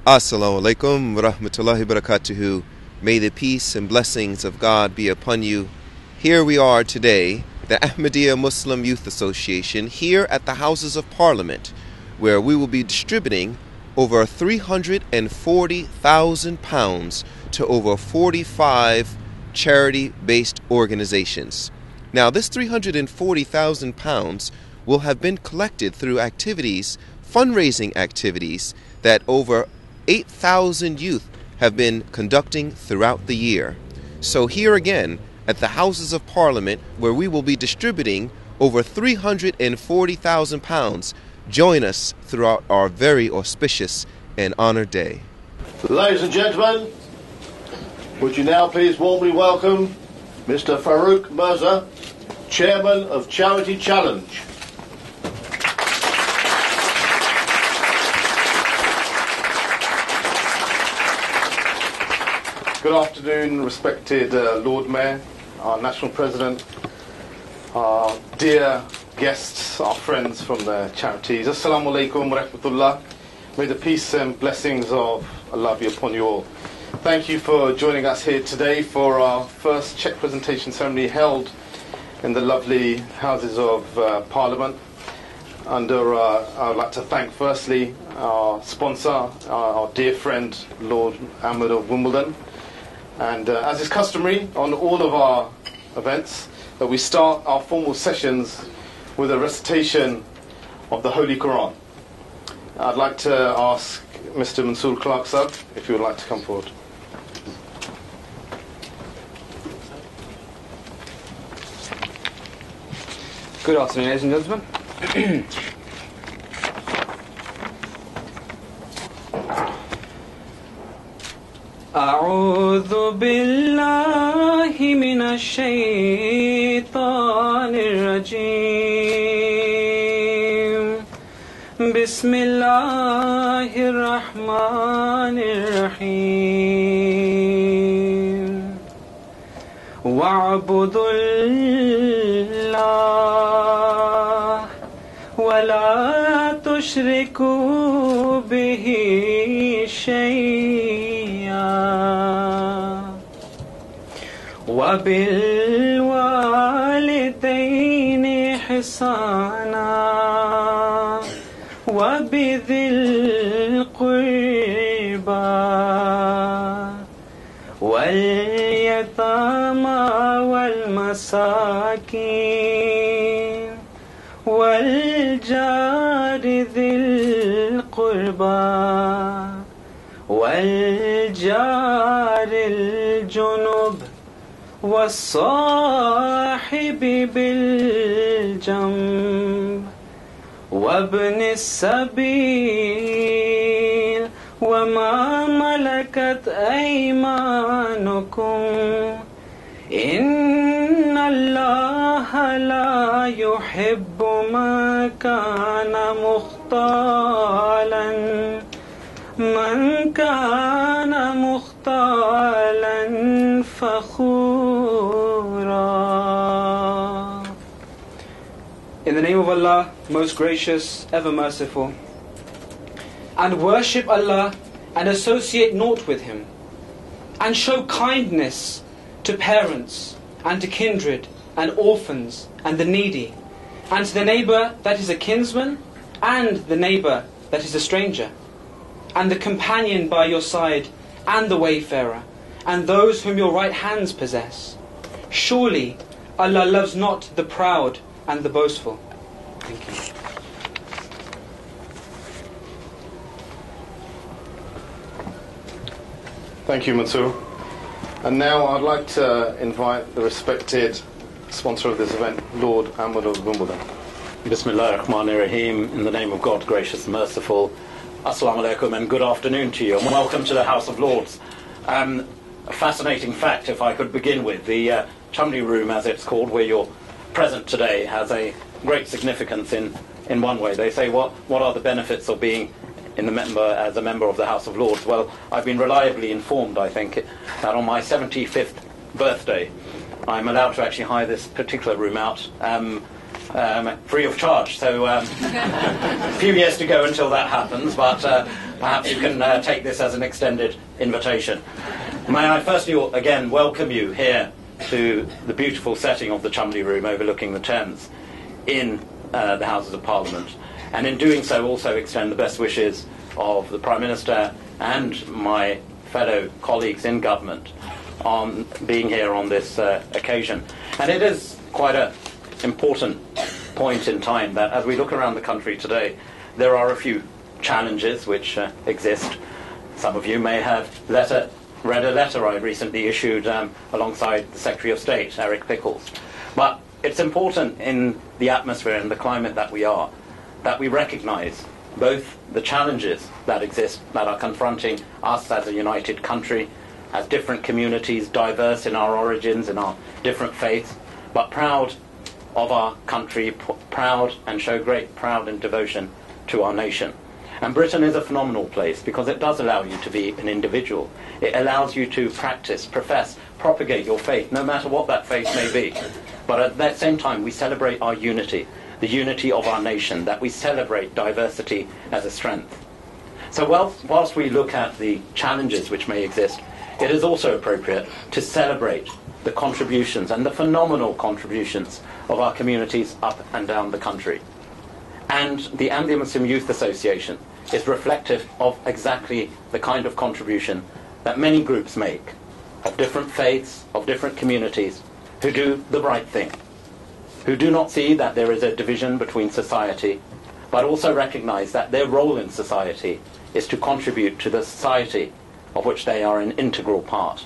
Assalamu alaikum wa rahmatullahi wa barakatuhu. May the peace and blessings of God be upon you. Here we are today, the Ahmadiyya Muslim Youth Association, here at the Houses of Parliament, where we will be distributing over £340,000 to over 45 charity-based organizations. Now, this £340,000 will have been collected through activities, fundraising activities, that over 8,000 youth have been conducting throughout the year. So here again, at the Houses of Parliament, where we will be distributing over £340,000, join us throughout our very auspicious and honored day. Ladies and gentlemen, would you now please warmly welcome Mr. Farouk Mirza, Chairman of Charity Challenge. Good afternoon, respected Lord Mayor, our National President, our dear guests, our friends from the charities. Assalamu alaikum wa rahmatullah. May the peace and blessings of Allah be upon you all. Thank you for joining us here today for our first cheque presentation ceremony held in the lovely Houses of Parliament. I would like to thank firstly our sponsor, our dear friend Lord Ahmad of Wimbledon. And as is customary on all of our events, that we start our formal sessions with a recitation of the Holy Qur'an. I'd like to ask Mr. Mansoor Clark, sir, if you would like to come forward. Good afternoon, ladies and gentlemen. أعوذ بالله من الشيطان الرجيم بسم الله الرحمن الرحيم واعبدوا الله ولا تشركوا به شيئا وبالوالدين إحسانا وبذي القربى واليتامى والمساكين والجار ذي القربى والجار الجنب والصاحب بالجنب وابن السبيل وما ملكت أيمانكم إن الله لا يحب من كان مختالا فخورا. In the name of Allah, most gracious, ever merciful, and worship Allah and associate naught with Him, and show kindness to parents and to kindred and orphans and the needy, and to the neighbor that is a kinsman and the neighbor that is a stranger, and the companion by your side and the wayfarer, and those whom your right hands possess. Surely Allah loves not the proud and the boastful. Thank you. Thank you, Mansoor. And now I'd like to invite the respected sponsor of this event, Lord Ahmad of Wimbledon. Bismillah ar-Rahman ar-Rahim, in the name of God, gracious and merciful. Assalamu alaikum and good afternoon to you, and welcome to the House of Lords. A fascinating fact, if I could begin with, the Chumley Room, as it's called, where you're present today, has a great significance in one way. They say, what are the benefits of being as a member of the House of Lords? Well, I've been reliably informed, I think, that on my 75th birthday, I'm allowed to actually hire this particular room out free of charge. So a few years to go until that happens, but perhaps you can take this as an extended invitation. May I firstly again welcome you here to the beautiful setting of the Chumley Room overlooking the Thames in the Houses of Parliament, and in doing so also extend the best wishes of the Prime Minister and my fellow colleagues in government on being here on this occasion. And it is quite an important point in time that as we look around the country today, there are a few challenges which exist. Some of you may have read a letter I recently issued alongside the Secretary of State, Eric Pickles. But it's important in the atmosphere and the climate that we are, that we recognise both the challenges that exist, that are confronting us as a united country, as different communities, diverse in our origins, in our different faiths, but proud of our country, proud and show great pride and devotion to our nation. And Britain is a phenomenal place because it does allow you to be an individual. It allows you to practice, profess, propagate your faith, no matter what that faith may be. But at that same time, we celebrate our unity, the unity of our nation, that we celebrate diversity as a strength. So whilst we look at the challenges which may exist, it is also appropriate to celebrate the contributions and the phenomenal contributions of our communities up and down the country. And the Ahmadiyya Muslim Youth Association is reflective of exactly the kind of contribution that many groups make, of different faiths, of different communities, who do the right thing, who do not see that there is a division between society, but also recognize that their role in society is to contribute to the society of which they are an integral part.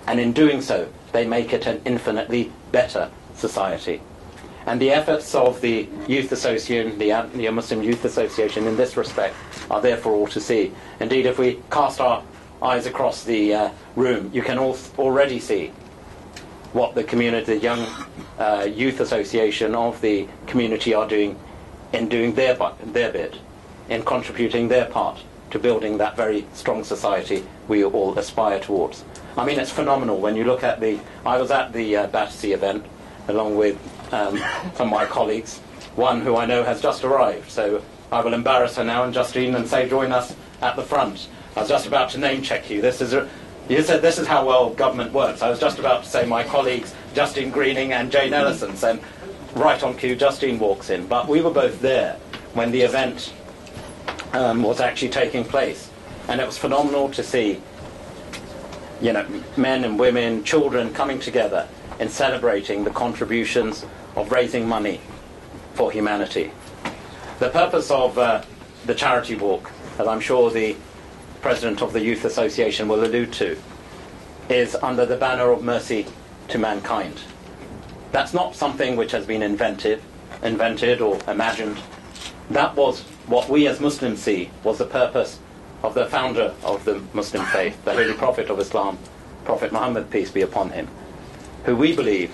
And in doing so, they make it an infinitely better society. And the efforts of the Youth Association, the Muslim Youth Association in this respect, are there for all to see. Indeed, if we cast our eyes across the room, you can already see what the community, the young Youth Association of the community are doing in doing their bit, in contributing their part to building that very strong society we all aspire towards. I mean, it's phenomenal when you look at I was at the Battersea event along with some of my colleagues, one who I know has just arrived, so I will embarrass her now and Justine and say join us at the front. I was just about to name check you. You said this is how well government works. I was just about to say my colleagues Justine Greening and Jane Ellison, and right on cue Justine walks in. But we were both there when the event was actually taking place, and it was phenomenal to see, men and women, children coming together in celebrating the contributions of raising money for humanity. The purpose of the charity walk, as I'm sure the President of the Youth Association will allude to, is under the banner of mercy to mankind. That's not something which has been invented or imagined. That was what we as Muslims see was the purpose of the founder of the Muslim faith, the Holy Prophet of Islam, Prophet Muhammad, peace be upon him, who we believe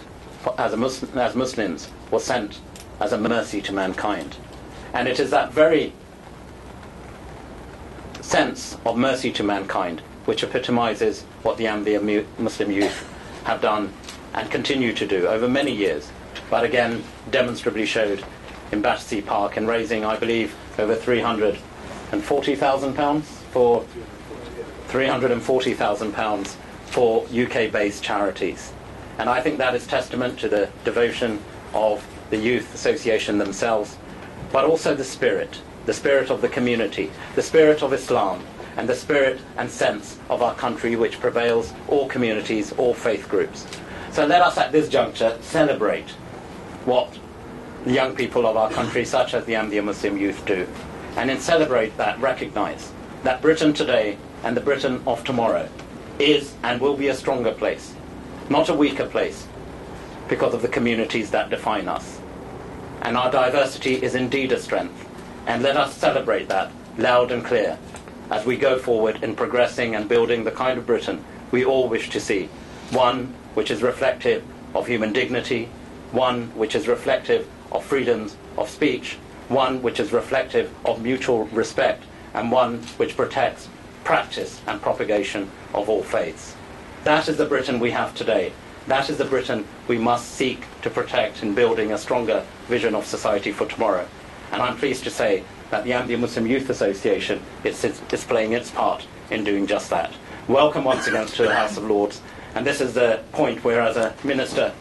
as Muslims was sent as a mercy to mankind. And it is that very sense of mercy to mankind which epitomizes what the Ahmadiyya Muslim youth have done and continue to do over many years, but again demonstrably showed in Battersea Park in raising, I believe, over £340,000 for UK-based charities. And I think that is testament to the devotion of the Youth Association themselves, but also the spirit of the community, the spirit of Islam, and the spirit and sense of our country which prevails all communities, all faith groups. So let us at this juncture celebrate what the young people of our country, such as the Ahmadiyya Muslim youth, do. And in celebrate that, recognise that Britain today and the Britain of tomorrow is and will be a stronger place, not a weaker place, because of the communities that define us. And our diversity is indeed a strength. And let us celebrate that loud and clear as we go forward in progressing and building the kind of Britain we all wish to see. One which is reflective of human dignity, one which is reflective of freedoms of speech, one which is reflective of mutual respect, and one which protects practice and propagation of all faiths. That is the Britain we have today. That is the Britain we must seek to protect in building a stronger vision of society for tomorrow. And I'm pleased to say that the Ahmadiyya Muslim Youth Association is playing its part in doing just that. Welcome once again to the House of Lords, and this is the point where, as a minister,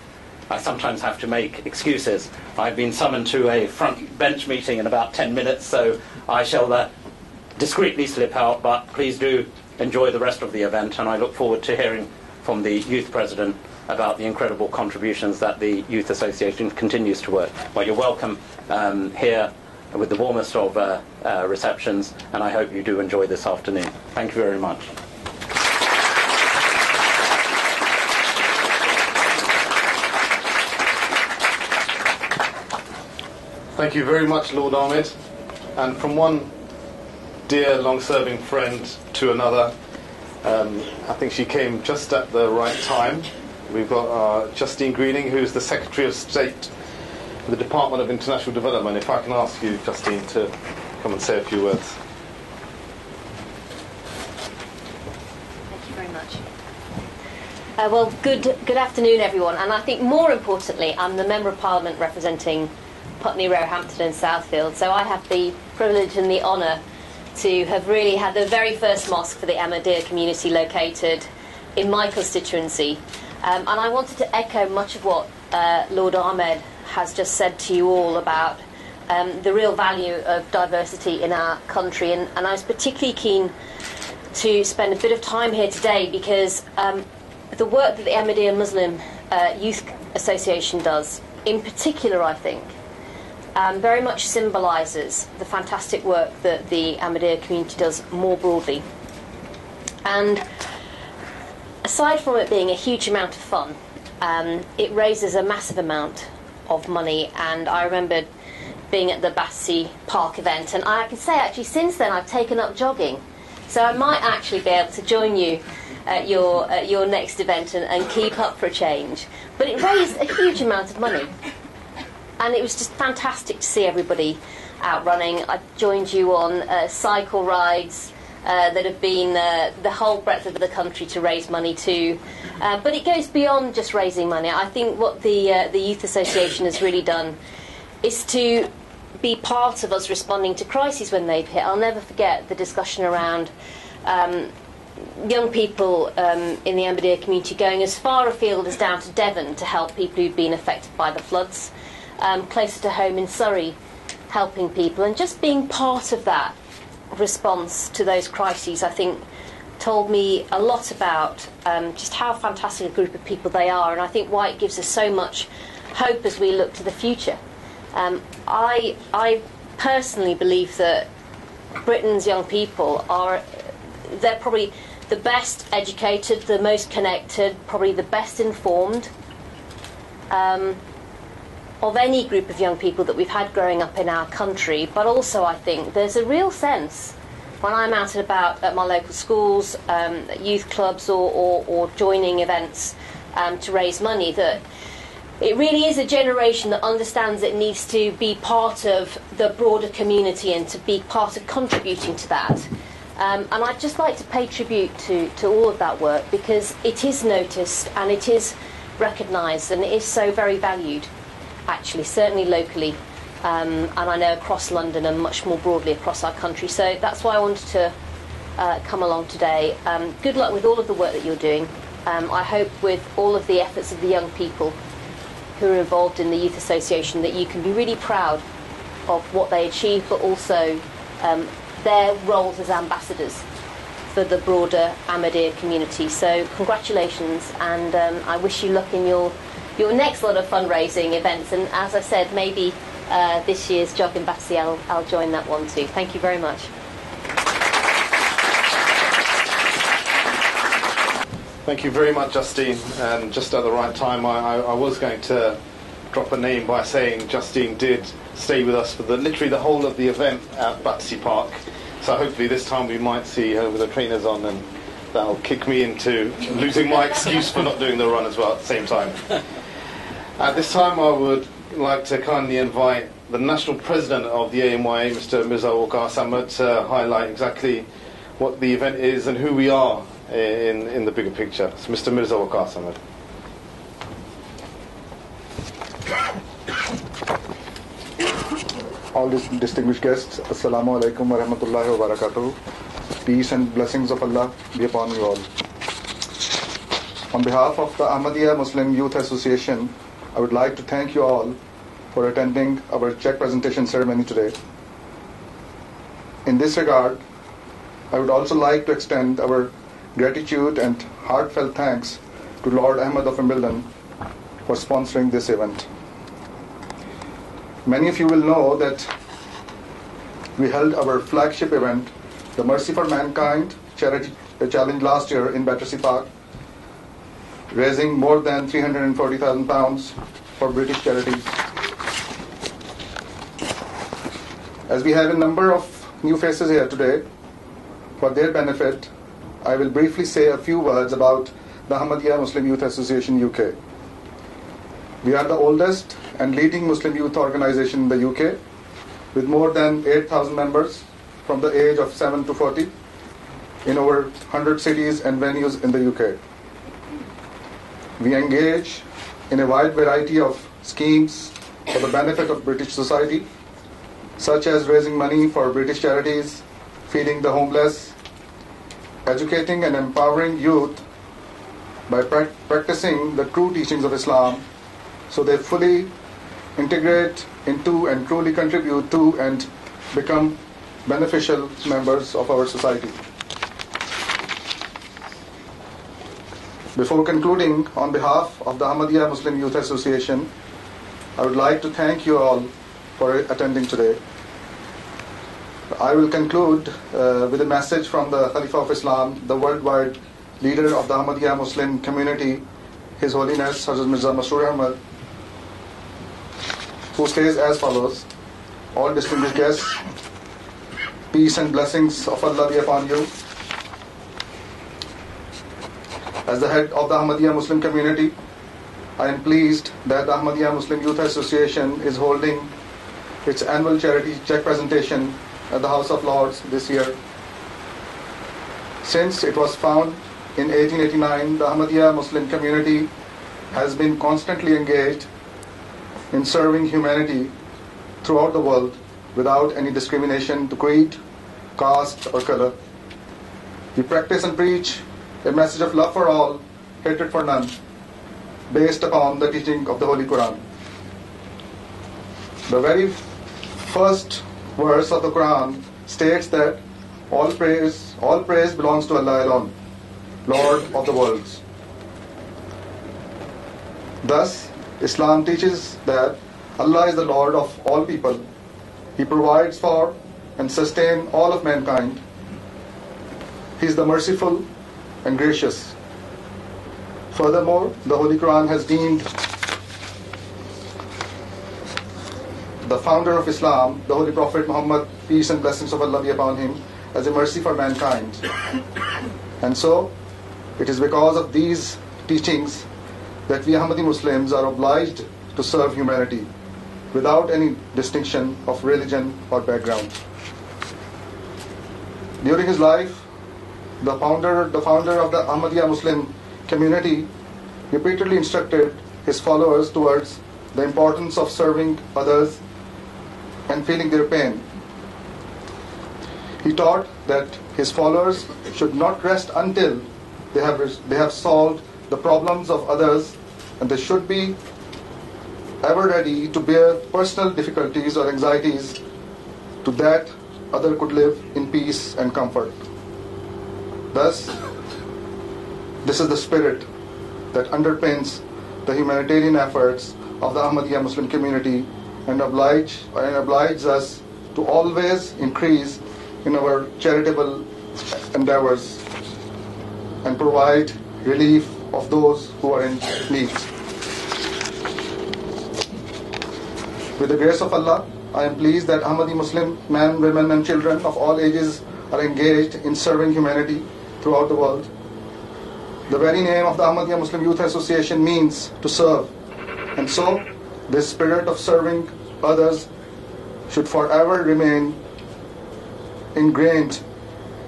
I sometimes have to make excuses. I've been summoned to a front bench meeting in about 10 minutes, so I shall discreetly slip out, but please do enjoy the rest of the event, and I look forward to hearing from the Youth President about the incredible contributions that the Youth Association continues to work. Well, you're welcome here with the warmest of receptions, and I hope you do enjoy this afternoon. Thank you very much. Thank you very much, Lord Ahmad. And from one dear, long-serving friend to another, I think she came just at the right time. We've got Justine Greening, who's the Secretary of State for the Department of International Development. If I can ask you, Justine, to come and say a few words. Thank you very much. Well, good afternoon, everyone. And I think more importantly, I'm the Member of Parliament representing Putney, Roehampton and Southfield. So I have the privilege and the honour to have really had the very first mosque for the Ahmadiyya community located in my constituency. And I wanted to echo much of what Lord Ahmad has just said to you all about the real value of diversity in our country. And I was particularly keen to spend a bit of time here today because the work that the Ahmadiyya Muslim Youth Association does, in particular, I think, very much symbolises the fantastic work that the Ahmadiyya community does more broadly. And aside from it being a huge amount of fun, it raises a massive amount of money. And I remember being at the Battersea Park event, and I can say actually since then I've taken up jogging. So I might actually be able to join you at your next event and keep up for a change. But it raised a huge amount of money. And it was just fantastic to see everybody out running. I joined you on cycle rides that have been the whole breadth of the country to raise money too. But it goes beyond just raising money. I think what the Youth Association has really done is to be part of us responding to crises when they've hit. I'll never forget the discussion around young people in the Ahmadiyya community going as far afield as down to Devon to help people who've been affected by the floods. Closer to home in Surrey, helping people, and just being part of that response to those crises, I think, told me a lot about just how fantastic a group of people they are, and I think why it gives us so much hope as we look to the future. I personally believe that Britain's young people they're probably the best educated, the most connected, probably the best informed of any group of young people that we've had growing up in our country. But also I think there's a real sense when I'm out and about at my local schools, youth clubs or joining events to raise money, that it really is a generation that understands it needs to be part of the broader community and to be part of contributing to that. And I'd just like to pay tribute to all of that work because it is noticed and it is recognised and it is so very valued. Actually, certainly locally, and I know across London and much more broadly across our country. So that's why I wanted to come along today. Good luck with all of the work that you're doing. I hope with all of the efforts of the young people who are involved in the Youth Association that you can be really proud of what they achieve, but also their roles as ambassadors for the broader Ahmadiyya community. So congratulations, and I wish you luck in your next lot of fundraising events, and as I said, maybe this year's jog in Battersea, I'll join that one too. Thank you very much. Thank you very much, Justine. And just at the right time, I was going to drop a name by saying Justine did stay with us for literally the whole of the event at Battersea Park. So hopefully this time we might see her with her trainers on, and that'll kick me into losing my excuse for not doing the run as well at the same time. At this time, I would like to kindly invite the National President of the AMYA, Mr. Mirza Waqas Ahmad, to highlight exactly what the event is and who we are in the bigger picture. So, Mr. Mirza Waqas Ahmad. all these distinguished guests, Assalamu alaikum wa rahmatullahi wa barakatuh. Peace and blessings of Allah be upon you all. On behalf of the Ahmadiyya Muslim Youth Association, I would like to thank you all for attending our cheque presentation ceremony today. In this regard, I would also like to extend our gratitude and heartfelt thanks to Lord Ahmad of Wimbledon for sponsoring this event. Many of you will know that we held our flagship event, the Mercy for Mankind Charity Challenge last year in Battersea Park, raising more than £340,000 for British charities. As we have a number of new faces here today, for their benefit, I will briefly say a few words about the Ahmadiyya Muslim Youth Association UK. We are the oldest and leading Muslim youth organization in the UK, with more than 8,000 members from the age of 7 to 40 in over 100 cities and venues in the UK. We engage in a wide variety of schemes for the benefit of British society, such as raising money for British charities, feeding the homeless, educating and empowering youth by practicing the true teachings of Islam so they fully integrate into and truly contribute to and become beneficial members of our society. Before concluding, on behalf of the Ahmadiyya Muslim Youth Association, I would like to thank you all for attending today. I will conclude with a message from the Khalifa of Islam, the worldwide leader of the Ahmadiyya Muslim community, His Holiness Sadr Mirza Ahmad, who says as follows: all distinguished guests, peace and blessings of Allah be upon you. As the head of the Ahmadiyya Muslim community, I am pleased that the Ahmadiyya Muslim Youth Association is holding its annual charity cheque presentation at the House of Lords this year. Since it was founded in 1889, the Ahmadiyya Muslim community has been constantly engaged in serving humanity throughout the world without any discrimination to creed, caste or color. We practice and preach a message of love for all, hatred for none, based upon the teaching of the Holy Qur'an. The very first verse of the Quran states that all praise belongs to Allah alone, Lord of the worlds. Thus, Islam teaches that Allah is the Lord of all people. He provides for and sustains all of mankind. He is the merciful and gracious. Furthermore, the Holy Qur'an has deemed the founder of Islam, the Holy Prophet Muhammad, peace and blessings of Allah be upon him, as a mercy for mankind. And so, it is because of these teachings that we Ahmadi Muslims are obliged to serve humanity without any distinction of religion or background. During his life, the founder of the Ahmadiyya Muslim community repeatedly instructed his followers towards the importance of serving others and feeling their pain. He taught that his followers should not rest until they have solved the problems of others, and they should be ever ready to bear personal difficulties or anxieties to that other could live in peace and comfort. Thus, this is the spirit that underpins the humanitarian efforts of the Ahmadiyya Muslim community and obliges us to always increase in our charitable endeavors and provide relief of those who are in need. With the grace of Allah, I am pleased that Ahmadi Muslim men, women and children of all ages are engaged in serving humanity throughout the world. The very name of the Ahmadiyya Muslim Youth Association means to serve, and so this spirit of serving others should forever remain ingrained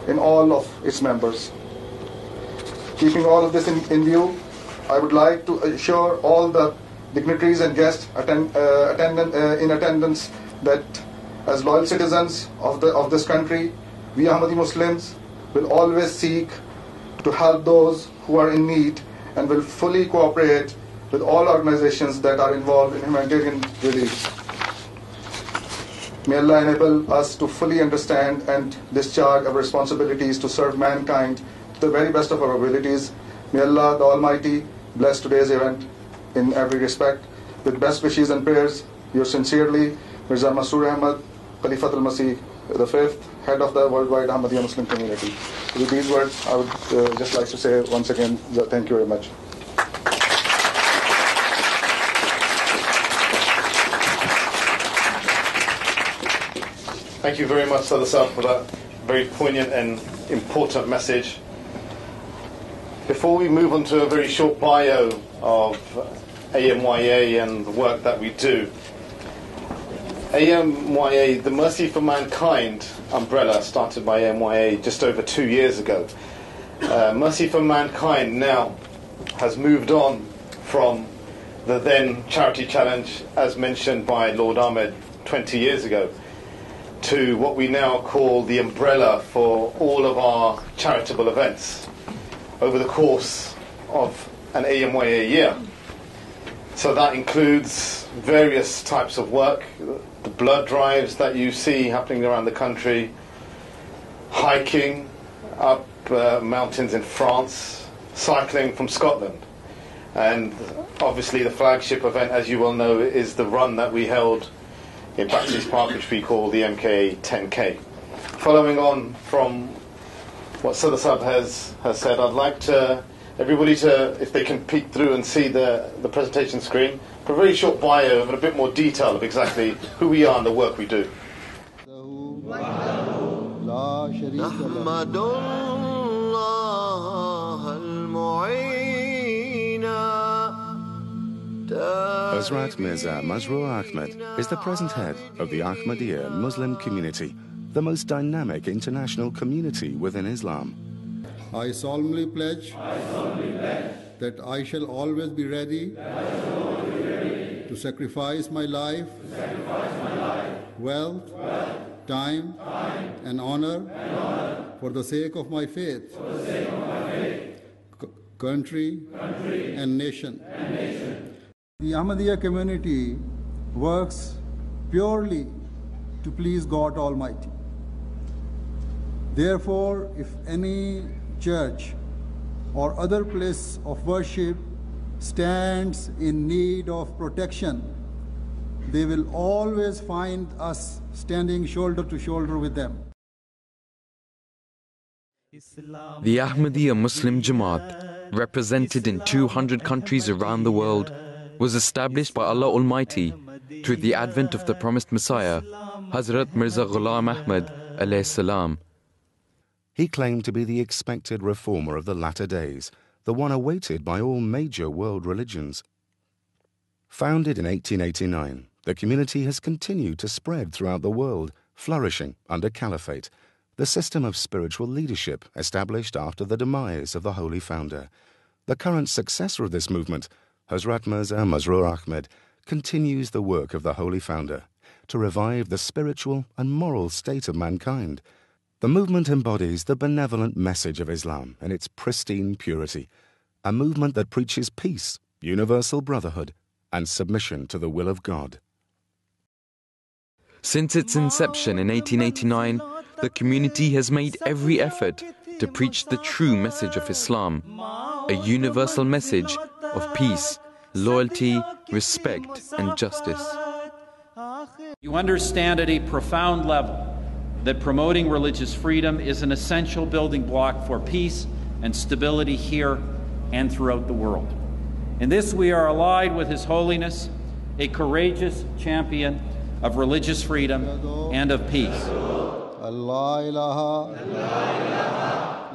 in all of its members. Keeping all of this in view, I would like to assure all the dignitaries and guests in attendance that As loyal citizens of this country, we Ahmadi Muslims will always seek to help those who are in need and will fully cooperate with all organizations that are involved in humanitarian relief. May Allah enable us to fully understand and discharge our responsibilities to serve mankind to the very best of our abilities. May Allah, the Almighty, bless today's event in every respect. With best wishes and prayers, yours sincerely, Mirza Masroor Ahmad, Khalifatul Masih V, head of the worldwide Ahmadiyya Muslim community. With these words, I would just like to say once again, thank you very much. Thank you very much, Sadr Sahib, for that very poignant and important message. Before we move on to a very short bio of AMYA and the work that we do, AMYA, the Mercy for Mankind umbrella, started by AMYA just over 2 years ago. Mercy for Mankind now has moved on from the then charity challenge, as mentioned by Lord Ahmad 20 years ago, to what we now call the umbrella for all of our charitable events over the course of an AMYA year. So that includes various types of work, the blood drives that you see happening around the country, hiking up mountains in France, cycling from Scotland, and obviously the flagship event, as you well know, is the run that we held in Battersea Park, which we call the MKA 10K. Following on from what Sadr Sahib has said, I'd like everybody to, if they can peek through and see the presentation screen, for a very short bio and a bit more detail of exactly who we are and the work we do. Hazrat Mirza Masroor Ahmad is the present head of the Ahmadiyya Muslim community, the most dynamic international community within Islam. I solemnly pledge that I shall always be ready to sacrifice my life, wealth, time, and honor for the sake of my faith, country, and nation. The Ahmadiyya community works purely to please God Almighty. Therefore, if any church or other place of worship stands in need of protection, they will always find us standing shoulder to shoulder with them. The Ahmadiyya Muslim Jama'at, represented in 200 countries around the world, was established by Allah Almighty through the advent of the promised Messiah, Hazrat Mirza Ghulam Ahmad alayhi salam. He claimed to be the expected reformer of the latter days, the one awaited by all major world religions. Founded in 1889, the community has continued to spread throughout the world, flourishing under caliphate, the system of spiritual leadership established after the demise of the Holy Founder. The current successor of this movement, Hazrat Mirza Masroor Ahmad, continues the work of the Holy Founder to revive the spiritual and moral state of mankind. The movement embodies the benevolent message of Islam in its pristine purity, a movement that preaches peace, universal brotherhood, and submission to the will of God. Since its inception in 1889, the community has made every effort to preach the true message of Islam, a universal message of peace, loyalty, respect, and justice. You understand at a profound level that promoting religious freedom is an essential building block for peace and stability here and throughout the world. In this, we are allied with His Holiness, a courageous champion of religious freedom and of peace. Allah ilaha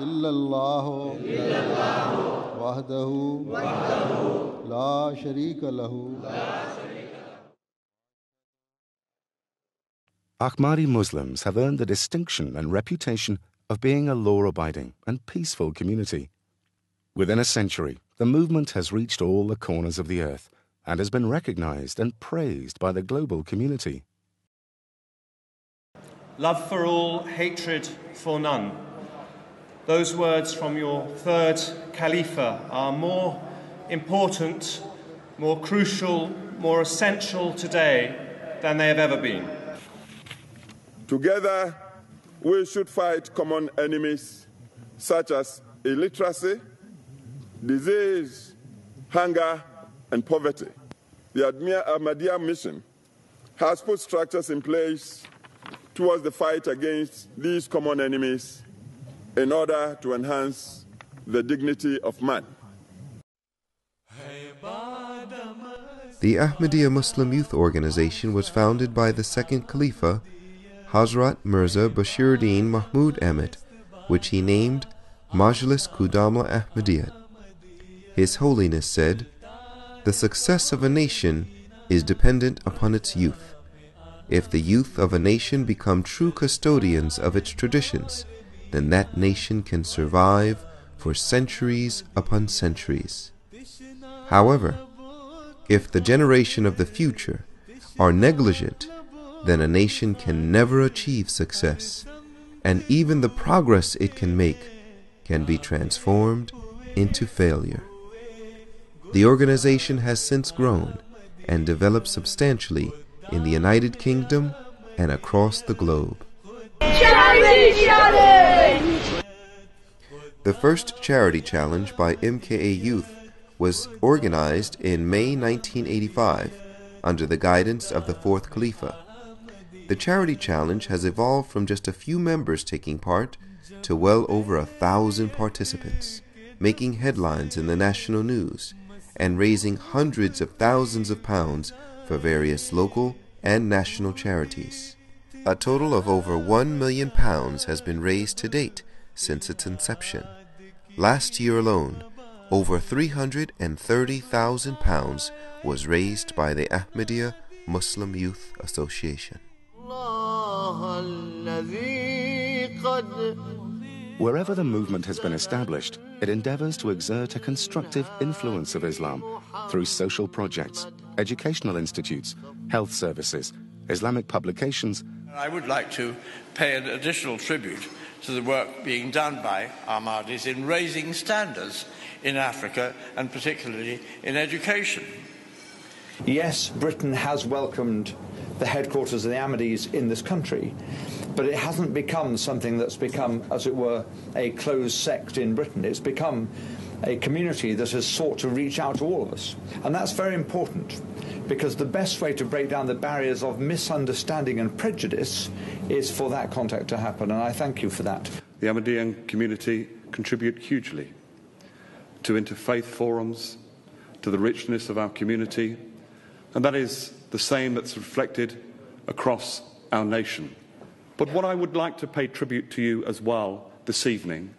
illallah wahdahu la sharika lahu. Ahmadi Muslims have earned the distinction and reputation of being a law-abiding and peaceful community. Within a century, the movement has reached all the corners of the earth and has been recognized and praised by the global community. love for all, hatred for none. Those words from your third Khalifa are more important, more crucial, more essential today than they have ever been. Together, we should fight common enemies such as illiteracy, disease, hunger, and poverty. The Ahmadiyya mission has put structures in place towards the fight against these common enemies in order to enhance the dignity of man. The Ahmadiyya Muslim Youth Organization was founded by the second Khalifa, Hazrat Mirza Bashiruddin Mahmud Ahmed, which he named Majlis Khuddamul Ahmadiyya. His Holiness said, "The success of a nation is dependent upon its youth. If the youth of a nation become true custodians of its traditions, then that nation can survive for centuries upon centuries. However, if the generation of the future are negligent, then a nation can never achieve success, and even the progress it can make can be transformed into failure." The organization has since grown and developed substantially in the United Kingdom and across the globe. Charity Challenge! The first charity challenge by MKA Youth was organized in May 1985 under the guidance of the fourth Khalifa. The charity challenge has evolved from just a few members taking part to well over 1,000 participants, making headlines in the national news and raising hundreds of thousands of pounds for various local and national charities. A total of over £1 million has been raised to date since its inception. Last year alone, over £330,000 was raised by the Ahmadiyya Muslim Youth Association. Wherever the movement has been established, it endeavors to exert a constructive influence of Islam through social projects, educational institutes, health services, Islamic publications. I would like to pay an additional tribute to the work being done by Ahmadis in raising standards in Africa and particularly in education. Yes, Britain has welcomed the headquarters of the Ahmadis in this country, but it hasn't become something that's become, as it were, a closed sect in Britain. It's become a community that has sought to reach out to all of us. And that's very important, because the best way to break down the barriers of misunderstanding and prejudice is for that contact to happen, and I thank you for that. The Ahmadiyyan community contribute hugely to interfaith forums, to the richness of our community, and that is the same that's reflected across our nation. But what I would like to pay tribute to you as well this evening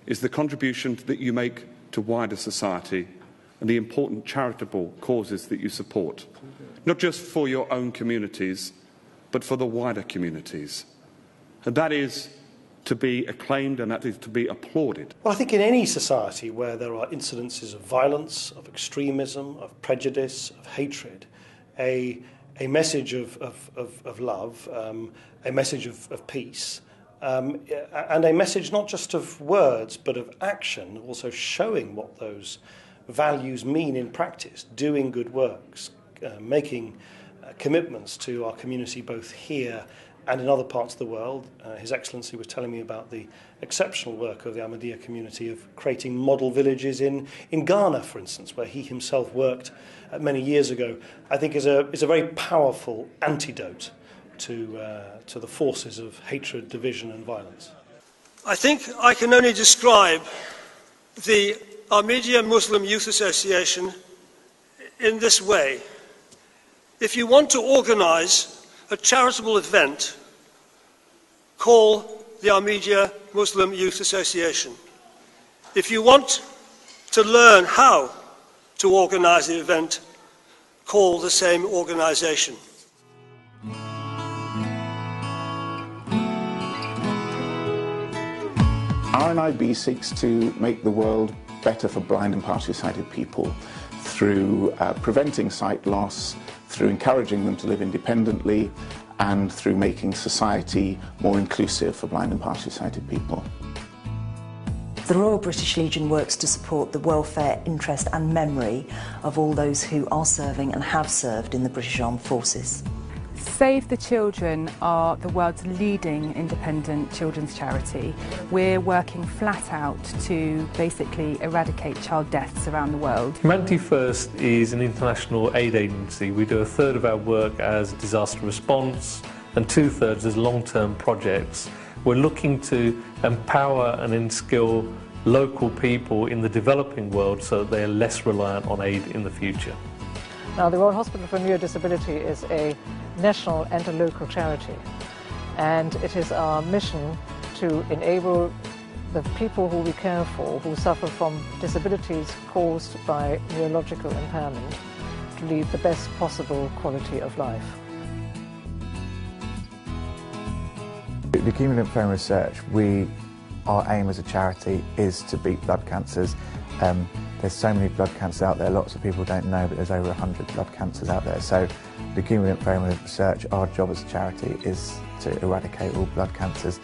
is the contribution that you make to wider society and the important charitable causes that you support, not just for your own communities, but for the wider communities. And that is to be acclaimed and that is to be applauded. Well, I think in any society where there are incidences of violence, of extremism, of prejudice, of hatred, a message of love, a message of peace, and a message not just of words but of action, also showing what those values mean in practice, doing good works, making commitments to our community both here and in other parts of the world. His Excellency was telling me about the exceptional work of the Ahmadiyya community of creating model villages in Ghana, for instance, where he himself worked many years ago. I think is a very powerful antidote to the forces of hatred, division and violence. I think I can only describe the Ahmadiyya Muslim Youth Association in this way. If you want to organise a charitable event, call the Ahmadiyya Muslim Youth Association. If you want to learn how to organise the event, call the same organisation. RNIB seeks to make the world better for blind and partially sighted people through preventing sight loss, through encouraging them to live independently, and through making society more inclusive for blind and partially sighted people. The Royal British Legion works to support the welfare, interest and memory of all those who are serving and have served in the British Armed Forces. Save the Children are the world's leading independent children's charity. We're working flat out to basically eradicate child deaths around the world. Humanity First is an international aid agency. We do a third of our work as disaster response and 2/3 as long-term projects. We're looking to empower and instill local people in the developing world so that they're less reliant on aid in the future. Now, the Royal Hospital for Neurodisability is a national and a local charity, and it is our mission to enable the people who we care for, who suffer from disabilities caused by neurological impairment, to lead the best possible quality of life. Leukemia Lymphoma Research, our aim as a charity is to beat blood cancers. There's so many blood cancers out there, lots of people don't know, but there's over 100 blood cancers out there. So Leukemia Lymphoma Research, our job as a charity is to eradicate all blood cancers.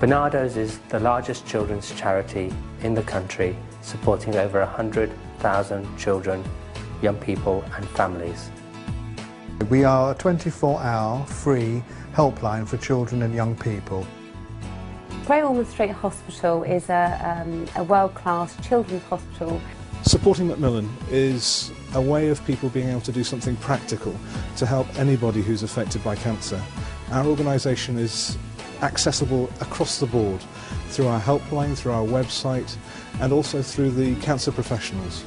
Barnardo's is the largest children's charity in the country, supporting over 100,000 children, young people and families. We are a 24-hour free helpline for children and young people. Great Ormond Street Hospital is a world-class children's hospital. Supporting Macmillan is a way of people being able to do something practical to help anybody who's affected by cancer. Our organisation is accessible across the board through our helpline, through our website and also through the cancer professionals.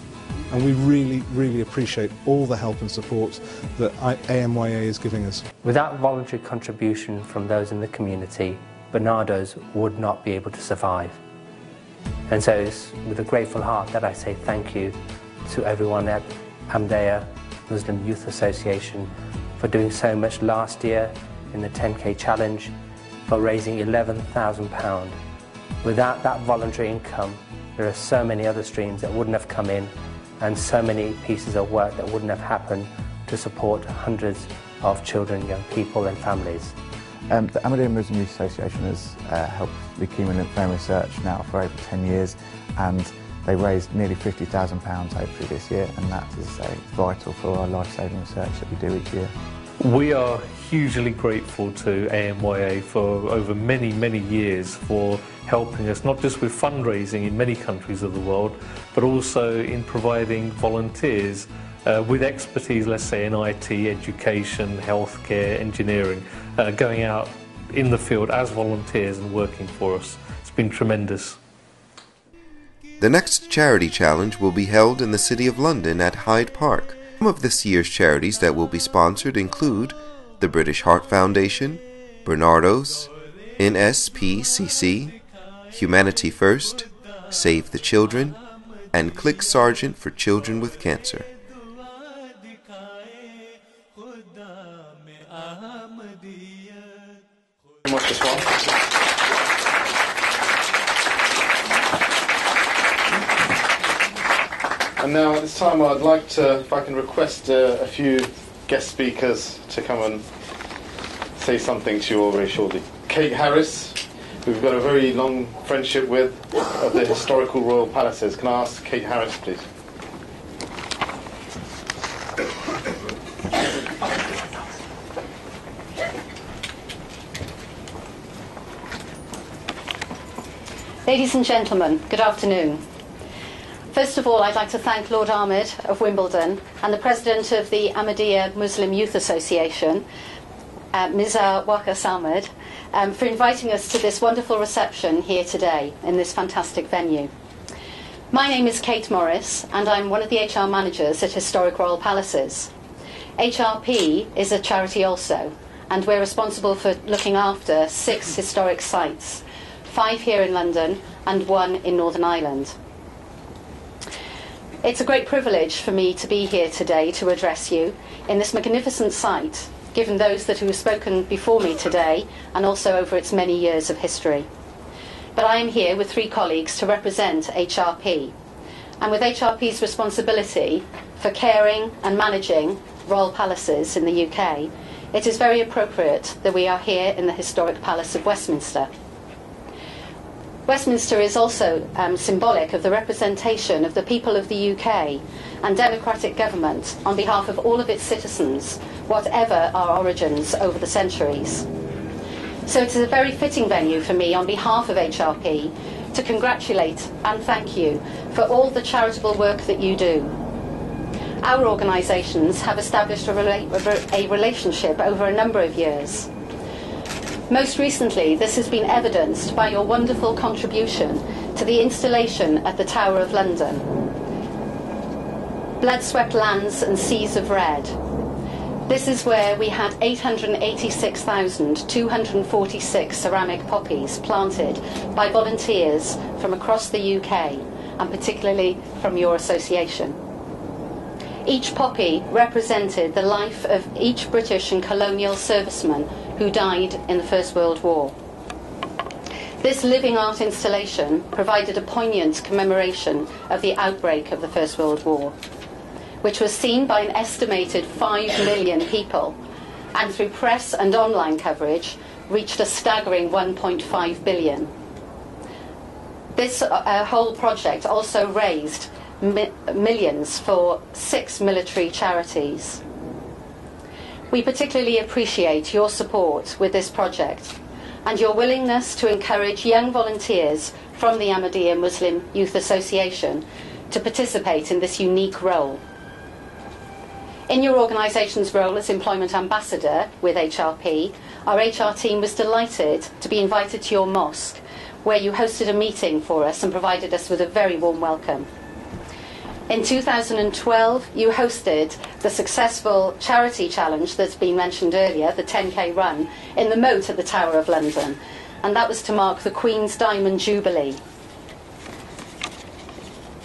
And we really, really appreciate all the help and support that AMYA is giving us. Without voluntary contribution from those in the community, Barnardo's would not be able to survive. And so it's with a grateful heart that I say thank you to everyone at Ahmadiyya Muslim Youth Association for doing so much last year in the 10K challenge, for raising £11,000. Without that voluntary income, there are so many other streams that wouldn't have come in and so many pieces of work that wouldn't have happened to support hundreds of children, young people and families. The Ahmadiyya Muslim Youth Association has helped Leukemia Lymphoma Research now for over 10 years, and they raised nearly £50,000 hopefully this year, and that is vital for our life-saving research that we do each year. We are hugely grateful to AMYA for over many, many years for helping us not just with fundraising in many countries of the world, but also in providing volunteers with expertise, let's say in IT, education, healthcare, engineering, going out in the field as volunteers and working for us. It's been tremendous. The next charity challenge will be held in the City of London at Hyde Park. Some of this year's charities that will be sponsored include the British Heart Foundation, Barnardo's, NSPCC, Humanity First, Save the Children, and Click Sergeant for Children with Cancer. And now at this time I'd like to, if I can request a few guest speakers to come and say something to you all very shortly. Kate Harris, who we've got a very long friendship with, of the historical royal palaces. Can I ask Kate Harris, please? Ladies and gentlemen, good afternoon. First of all, I'd like to thank Lord Ahmad of Wimbledon and the President of the Ahmadiyya Muslim Youth Association, Mirza Waqas Ahmad, for inviting us to this wonderful reception here today in this fantastic venue. My name is Kate Morris and I'm one of the HR managers at Historic Royal Palaces. HRP is a charity also, and we're responsible for looking after 6 historic sites, 5 here in London and 1 in Northern Ireland. It's a great privilege for me to be here today to address you in this magnificent site, given those that have spoken before me today and also over its many years of history. But I am here with 3 colleagues to represent HRP, and with HRP's responsibility for caring and managing royal palaces in the UK, it is very appropriate that we are here in the historic Palace of Westminster. Westminster is also symbolic of the representation of the people of the UK and democratic government on behalf of all of its citizens, whatever our origins over the centuries. So it is a very fitting venue for me, on behalf of HRP, to congratulate and thank you for all the charitable work that you do. Our organisations have established a relationship over a number of years. Most recently, this has been evidenced by your wonderful contribution to the installation at the Tower of London. Blood-swept lands and seas of red. This is where we had 886,246 ceramic poppies planted by volunteers from across the UK, and particularly from your association. Each poppy represented the life of each British and colonial serviceman who died in the First World War. This living art installation provided a poignant commemoration of the outbreak of the First World War, which was seen by an estimated 5 million people, and through press and online coverage reached a staggering 1.5 billion. This whole project also raised millions for 6 military charities. We particularly appreciate your support with this project and your willingness to encourage young volunteers from the Ahmadiyya Muslim Youth Association to participate in this unique role. In your organisation's role as Employment Ambassador with HRP, our HR team was delighted to be invited to your mosque, where you hosted a meeting for us and provided us with a very warm welcome. In 2012, you hosted the successful charity challenge that's been mentioned earlier, the 10K run, in the moat at the Tower of London, and that was to mark the Queen's Diamond Jubilee.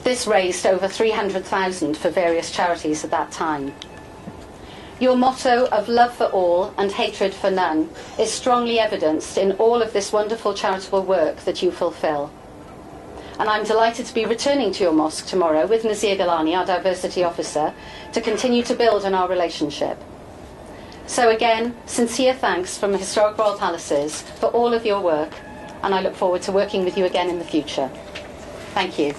This raised over 300,000 for various charities at that time. Your motto of love for all and hatred for none is strongly evidenced in all of this wonderful charitable work that you fulfil. And I'm delighted to be returning to your mosque tomorrow with Nazir Galani, our diversity officer, to continue to build on our relationship. So again, sincere thanks from the Historic Royal Palaces for all of your work, and I look forward to working with you again in the future. Thank you.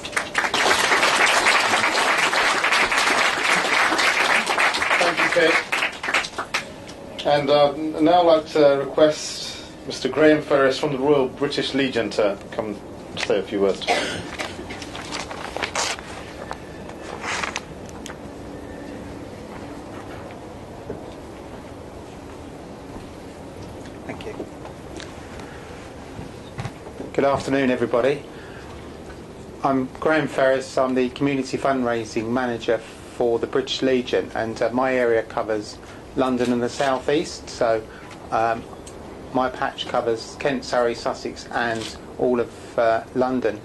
Thank you, Kate. And now I'd like to request Mr. Graham Ferris from the Royal British Legion to come say a few words. Thank you. Good afternoon, everybody. I'm Graham Ferris. I'm the Community Fundraising Manager for the British Legion, and my area covers London and the South East. So my patch covers Kent, Surrey, Sussex and all of London.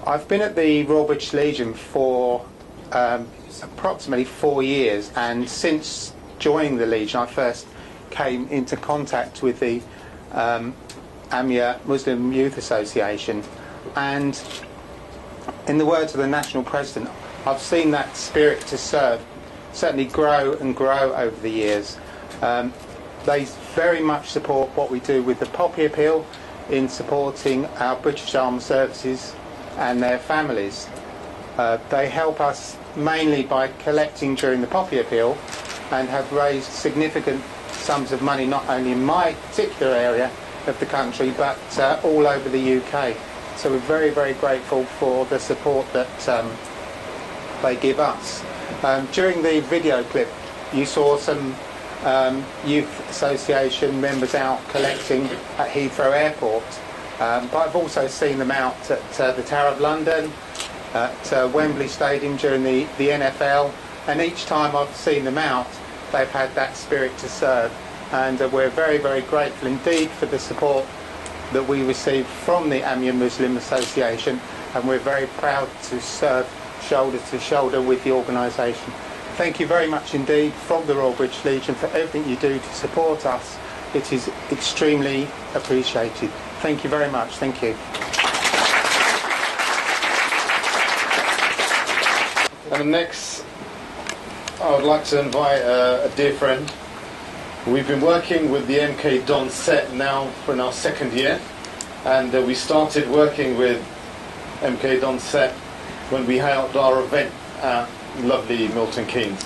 I've been at the Royal British Legion for approximately 4 years, and since joining the Legion I first came into contact with the Ahmadiyya Muslim Youth Association, and in the words of the National President, I've seen that spirit to serve certainly grow and grow over the years. They very much support what we do with the Poppy Appeal in supporting our British Armed Services and their families. They help us mainly by collecting during the Poppy Appeal, and have raised significant sums of money not only in my particular area of the country but all over the UK. So we're very, very grateful for the support that they give us. During the video clip you saw some Youth Association members out collecting at Heathrow Airport, but I've also seen them out at the Tower of London, at Wembley Stadium during the NFL, and each time I've seen them out they've had that spirit to serve, and we're very, very grateful indeed for the support that we receive from the Ahmadiyya Muslim Association, and we're very proud to serve shoulder to shoulder with the organisation. Thank you very much indeed from the Royal British Legion for everything you do to support us. It is extremely appreciated. Thank you very much. Thank you. And next I would like to invite a dear friend, We've been working with the MK Don set now for our second year, and we started working with MK Don set when we held our event at lovely Milton Keynes.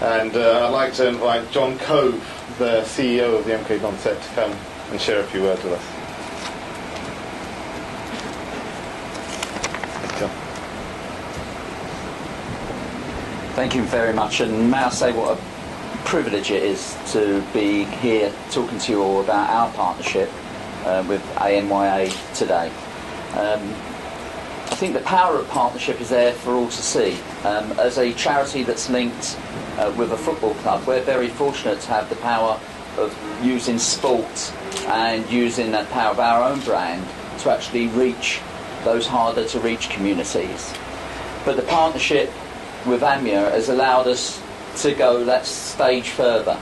And I'd like to invite John Cove, the CEO of the MK Don set, to come and share a few words with us. Thank you very much, and may I say what a privilege it is to be here talking to you all about our partnership with ANYA today. I think the power of partnership is there for all to see. As a charity that's linked with a football club, we're very fortunate to have the power of using sport and using that power of our own brand to actually reach those harder to reach communities. But the partnership with AMIA has allowed us to go that stage further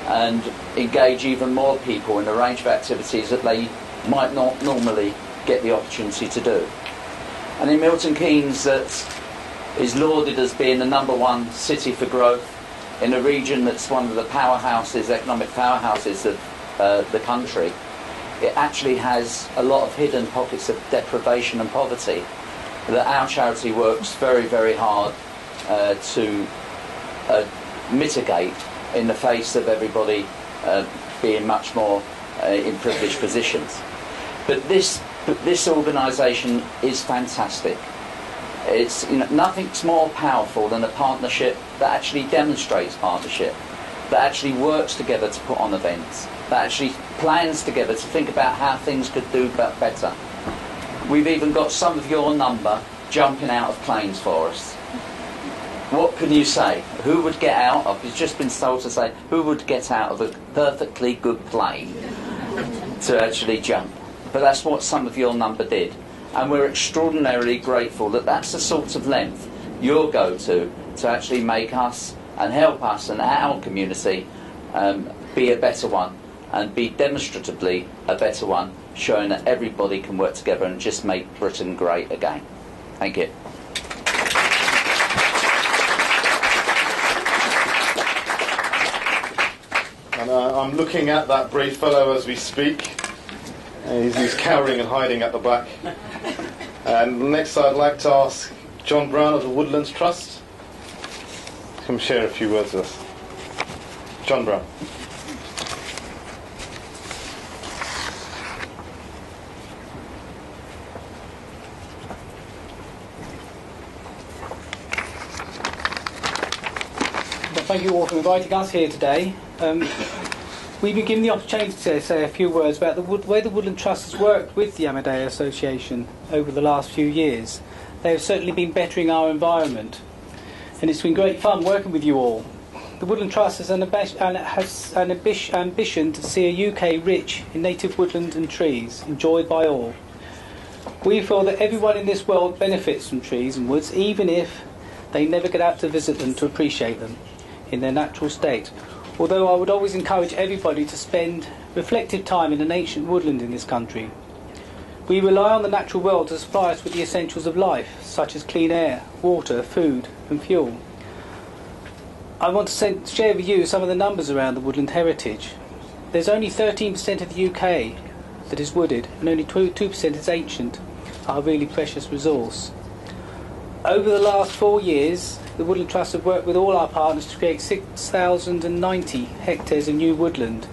and engage even more people in a range of activities that they might not normally get the opportunity to do. And in Milton Keynes, that is lauded as being the #1 city for growth in a region that's one of the powerhouses, economic powerhouses of the country, it actually has a lot of hidden pockets of deprivation and poverty that our charity works very, very hard to mitigate in the face of everybody being much more in privileged positions. But this organisation is fantastic. It's nothing's more powerful than a partnership that actually demonstrates partnership, that actually works together to put on events, that actually plans together to think about how things could do better. We've even got some of your number jumping out of planes for us. What can you say? Who would get out? I've just been told to say, who would get out of a perfectly good plane to actually jump? But that's what some of your number did. And we're extraordinarily grateful that that's the sort of length you'll go to actually make us and help us and our community be a better one and be demonstratively a better one, showing that everybody can work together and just make Britain great again. Thank you. And I'm looking at that brave fellow as we speak. He's cowering and hiding at the back. And next I'd like to ask John Brown of the Woodlands Trust to come share a few words with us. John Brown. Thank you all for inviting us here today. We've been given the opportunity to say a few words about the way the Woodland Trust has worked with the Ahmadiyya Association over the last few years. They have certainly been bettering our environment, and it's been great fun working with you all. The Woodland Trust has an ambition to see a UK rich in native woodland and trees, enjoyed by all. We feel that everyone in this world benefits from trees and woods, even if they never get out to visit them to appreciate them in their natural state. Although I would always encourage everybody to spend reflective time in an ancient woodland in this country. We rely on the natural world to supply us with the essentials of life, such as clean air, water, food and fuel. I want to share with you some of the numbers around the woodland heritage. There's only 13% of the UK that is wooded, and only 2% is ancient, our really precious resource. Over the last 4 years, the Woodland Trust have worked with all our partners to create 6,090 hectares of new woodland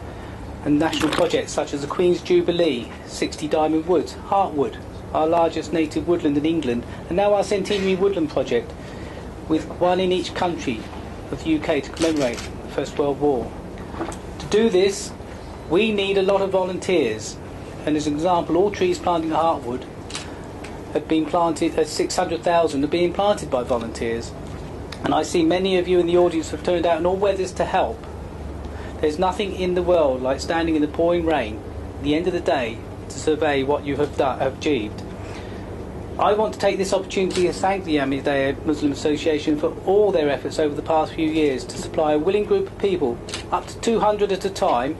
and national projects such as the Queen's Jubilee, 60 Diamond Woods, Heartwood, our largest native woodland in England, and now our Centenary Woodland Project, with one in each country of the UK to commemorate the First World War. To do this, we need a lot of volunteers, and as an example, all trees planting at Heartwood have been planted, 600,000 are being planted by volunteers. And I see many of you in the audience have turned out in all weathers to help. There's nothing in the world like standing in the pouring rain at the end of the day to survey what you have achieved. I want to take this opportunity to thank the Ahmadiyya Muslim Association for all their efforts over the past few years to supply a willing group of people, up to 200 at a time,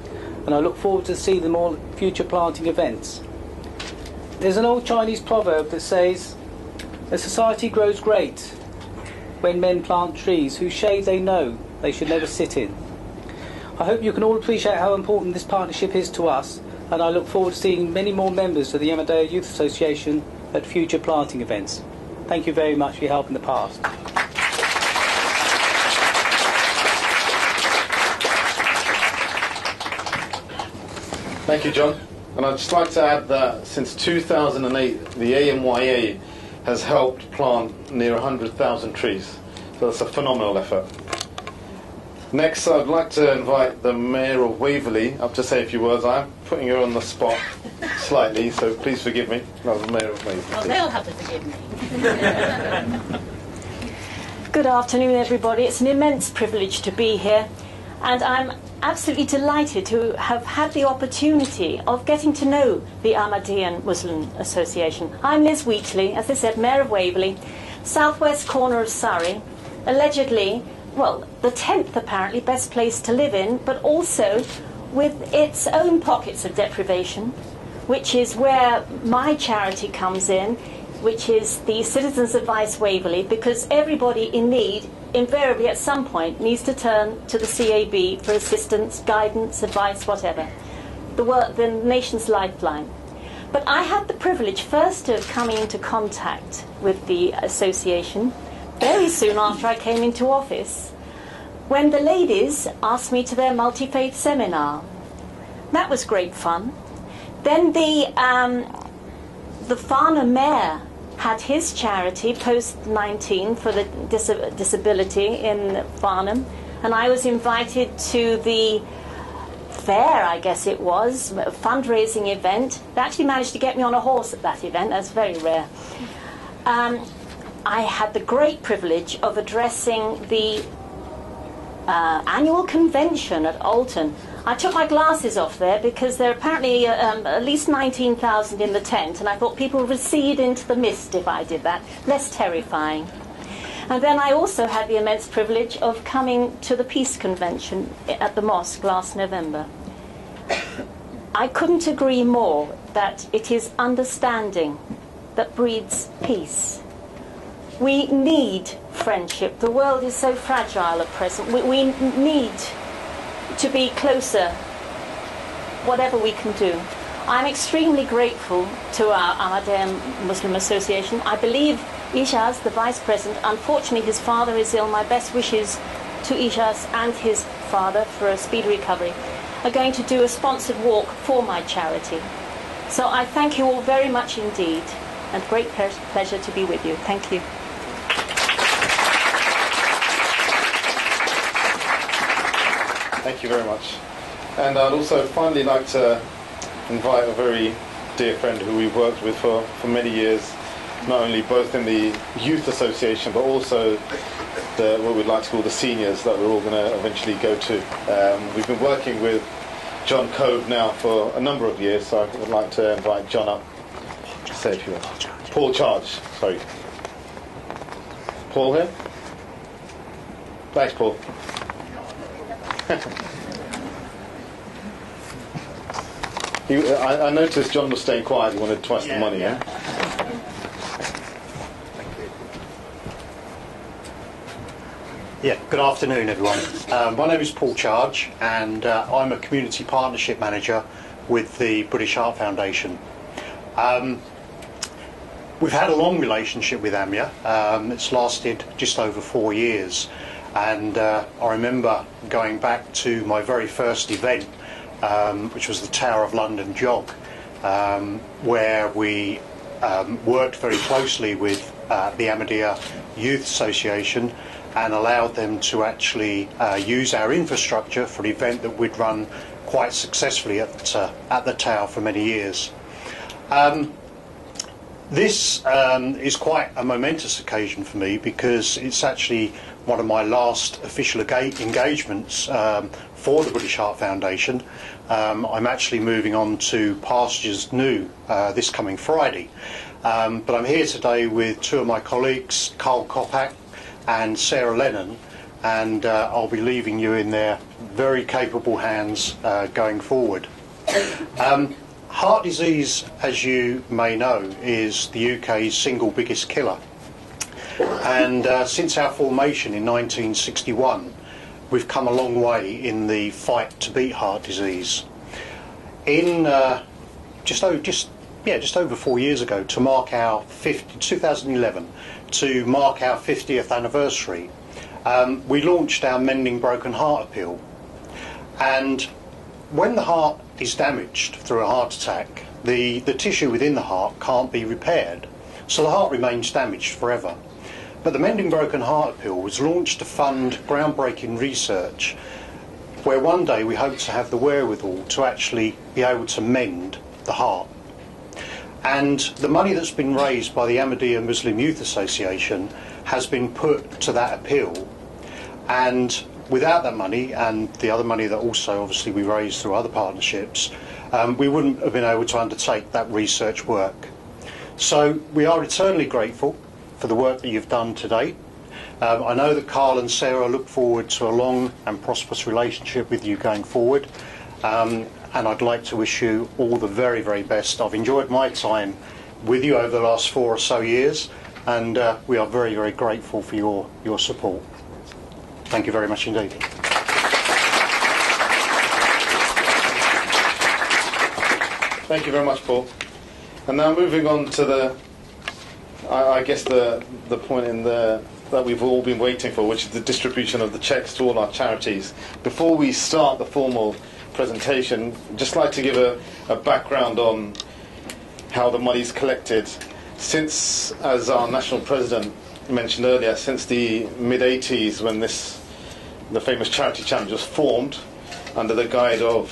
and I look forward to see them all at future planting events. There's an old Chinese proverb that says, "A society grows great when men plant trees whose shade they know they should never sit in." I hope you can all appreciate how important this partnership is to us, and I look forward to seeing many more members of the Ahmadiyya Youth Association at future planting events. Thank you very much for your help in the past. Thank you, John. And I'd just like to add that since 2008, the AMYA has helped plant near 100,000 trees. So that's a phenomenal effort. Next, I'd like to invite the Mayor of Waverley up to say a few words. I'm putting her on the spot slightly, so please forgive me. No, the Mayor of Waverley. Well, they'll have to forgive me. Good afternoon, everybody. It's an immense privilege to be here, and I'm absolutely delighted to have had the opportunity of getting to know the Ahmadiyya Muslim Association. I'm Liz Wheatley, as I said, Mayor of Waverley, southwest corner of Surrey, allegedly, well, the 10th apparently best place to live in, but also with its own pockets of deprivation, which is where my charity comes in, which is the Citizens Advice Waverley, because everybody in need invariably at some point needs to turn to the CAB for assistance, guidance, advice, whatever. The nation's lifeline. But I had the privilege first of coming into contact with the association very soon after I came into office, when the ladies asked me to their multi-faith seminar. That was great fun. Then the Farnham Mayor had his charity, Post-19, for the disability in Farnham, and I was invited to the fair, I guess it was, a fundraising event. They actually managed to get me on a horse at that event. That's very rare. I had the great privilege of addressing the annual convention at Alton. I took my glasses off there because there are apparently at least 19,000 in the tent, and I thought people would recede into the mist if I did that. Less terrifying. And then I also had the immense privilege of coming to the Peace Convention at the mosque last November. I couldn't agree more that it is understanding that breeds peace. We need friendship. The world is so fragile at present. We need to be closer, whatever we can do. I'm extremely grateful to our Ahmadiyya Muslim Association. I believe Ijaz, the Vice President, unfortunately his father is ill. My best wishes to Ijaz and his father for a speedy recovery, are going to do a sponsored walk for my charity. So I thank you all very much indeed, and great pleasure to be with you. Thank you. Thank you very much. And I'd also finally like to invite a very dear friend who we've worked with for many years, not only both in the Youth Association but also what we'd like to call the seniors that we're all going to eventually go to. We've been working with John Cove now for a number of years, so I would like to invite John up to say a few words. Paul Charge, sorry. Paul here? Thanks, Paul. I noticed John was staying quiet. He wanted twice the money, yeah? Yeah, good afternoon, everyone. My name is Paul Charge, and I'm a Community Partnership Manager with the British Art Foundation. We've had a long relationship with AMYA. It's lasted just over 4 years. And I remember going back to my very first event, which was the Tower of London jog, where we worked very closely with the Ahmadiyya Youth Association and allowed them to actually use our infrastructure for an event that we'd run quite successfully at the Tower for many years. This is quite a momentous occasion for me because it's actually one of my last official engagements for the British Art Foundation. I'm actually moving on to pastures new this coming Friday. But I'm here today with two of my colleagues, Carl Kopak and Sarah Lennon, and I'll be leaving you in their very capable hands going forward. Heart disease, as you may know, is the UK's single biggest killer. And since our formation in 1961, we've come a long way in the fight to beat heart disease. In just over 4 years ago, to mark our 2011, to mark our 50th anniversary, we launched our Mending Broken Heart appeal. And when the heart is damaged through a heart attack, the tissue within the heart can't be repaired, so the heart remains damaged forever. But the Mending Broken Heart appeal was launched to fund groundbreaking research where one day we hope to have the wherewithal to actually be able to mend the heart. And the money that's been raised by the Ahmadiyya Muslim Youth Association has been put to that appeal. And without that money, and the other money that also obviously we raised through other partnerships, we wouldn't have been able to undertake that research work. So we are eternally grateful for the work that you've done to date. I know that Carl and Sarah look forward to a long and prosperous relationship with you going forward, and I'd like to wish you all the very, very best. I've enjoyed my time with you over the last 4 or so years, and we are very, very grateful for your support. Thank you very much indeed. Thank you very much, Paul. And now moving on to the point that we've all been waiting for, which is the distribution of the cheques to all our charities. Before we start the formal presentation, I'd just like to give a background on how the money is collected. Since, as our national president mentioned earlier, since the mid-80s, when the famous Charity Challenge was formed under the guide of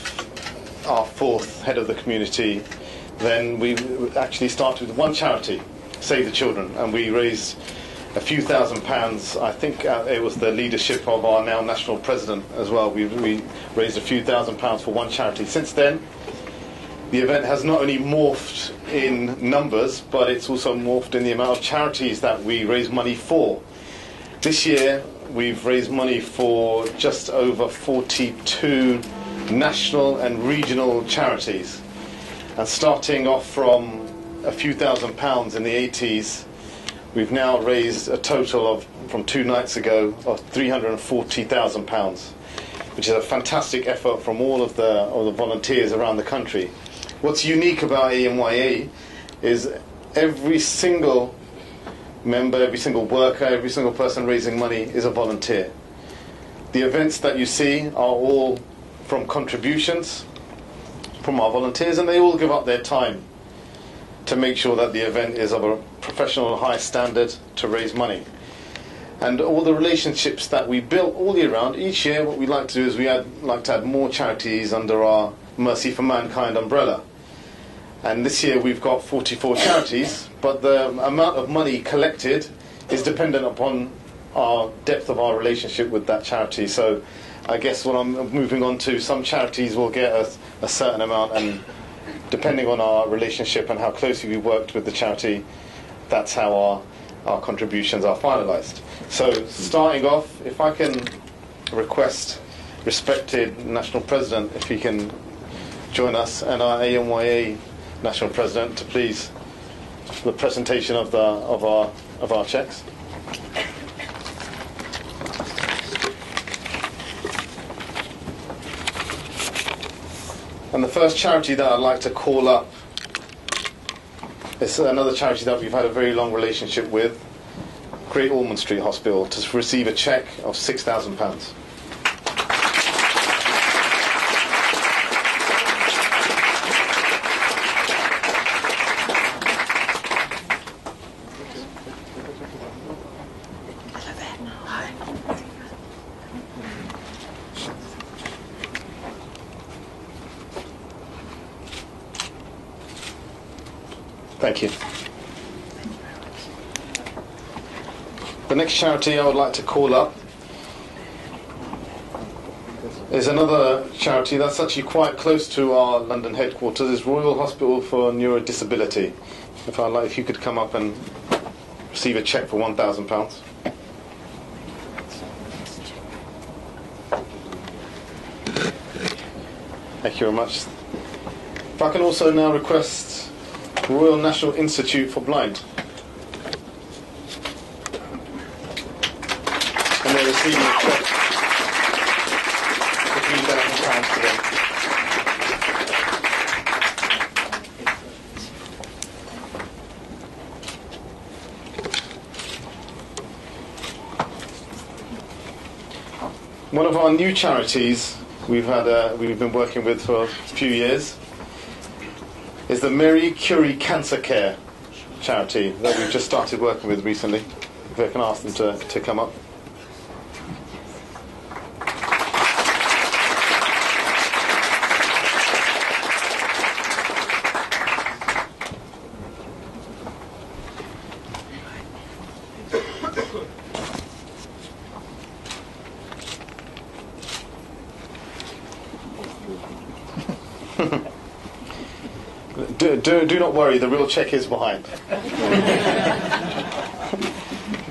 our fourth head of the community, then we actually started with one charity, Save the Children, and we raised a few £1,000s. I think it was the leadership of our now national president as well. We raised a few £1,000s for one charity. Since then, the event has not only morphed in numbers, but it's also morphed in the amount of charities that we raise money for. This year, we've raised money for just over 42 national and regional charities. And starting off from a few £1,000s in the 80s, we've now raised a total of, from 2 nights ago, of £340,000, which is a fantastic effort from all of the volunteers around the country. What's unique about AMYA is every single member, every single worker, every single person raising money is a volunteer. The events that you see are all from contributions from our volunteers, and they all give up their time to make sure that the event is of a professional high standard to raise money. And all the relationships that we built all year round, each year what we like to do is like to add more charities under our Mercy for Mankind umbrella. And this year we've got 44 charities, but the amount of money collected is dependent upon our depth of our relationship with that charity. So I guess what I'm moving on to, some charities will get a certain amount, and depending on our relationship and how closely we worked with the charity, that's how our contributions are finalised. So starting off, if I can request respected National President, if he can join us, and our AMYA National President, to please the presentation of our cheques. And the first charity that I'd like to call up is another charity that we've had a very long relationship with, Great Ormond Street Hospital, to receive a cheque of £6,000. Thank you. The next charity I would like to call up is another charity that's actually quite close to our London headquarters. It's Royal Hospital for Neurodisability. If you could come up and receive a cheque for £1,000. Thank you very much. If I can also now request Royal National Institute for Blind. And they're receiving a cheque One of our new charities we've been working with for a few years is the Marie Curie Cancer Care charity that we've just started working with recently. If I can ask them to come up. Do not worry, the real cheque is behind.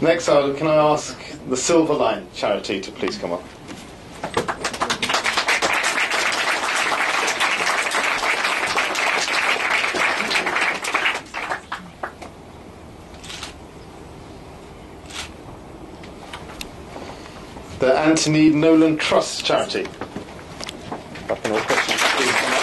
Next, can I ask the Silver Line charity to please come up? The Anthony Nolan Trust charity. If I can request you to please come up.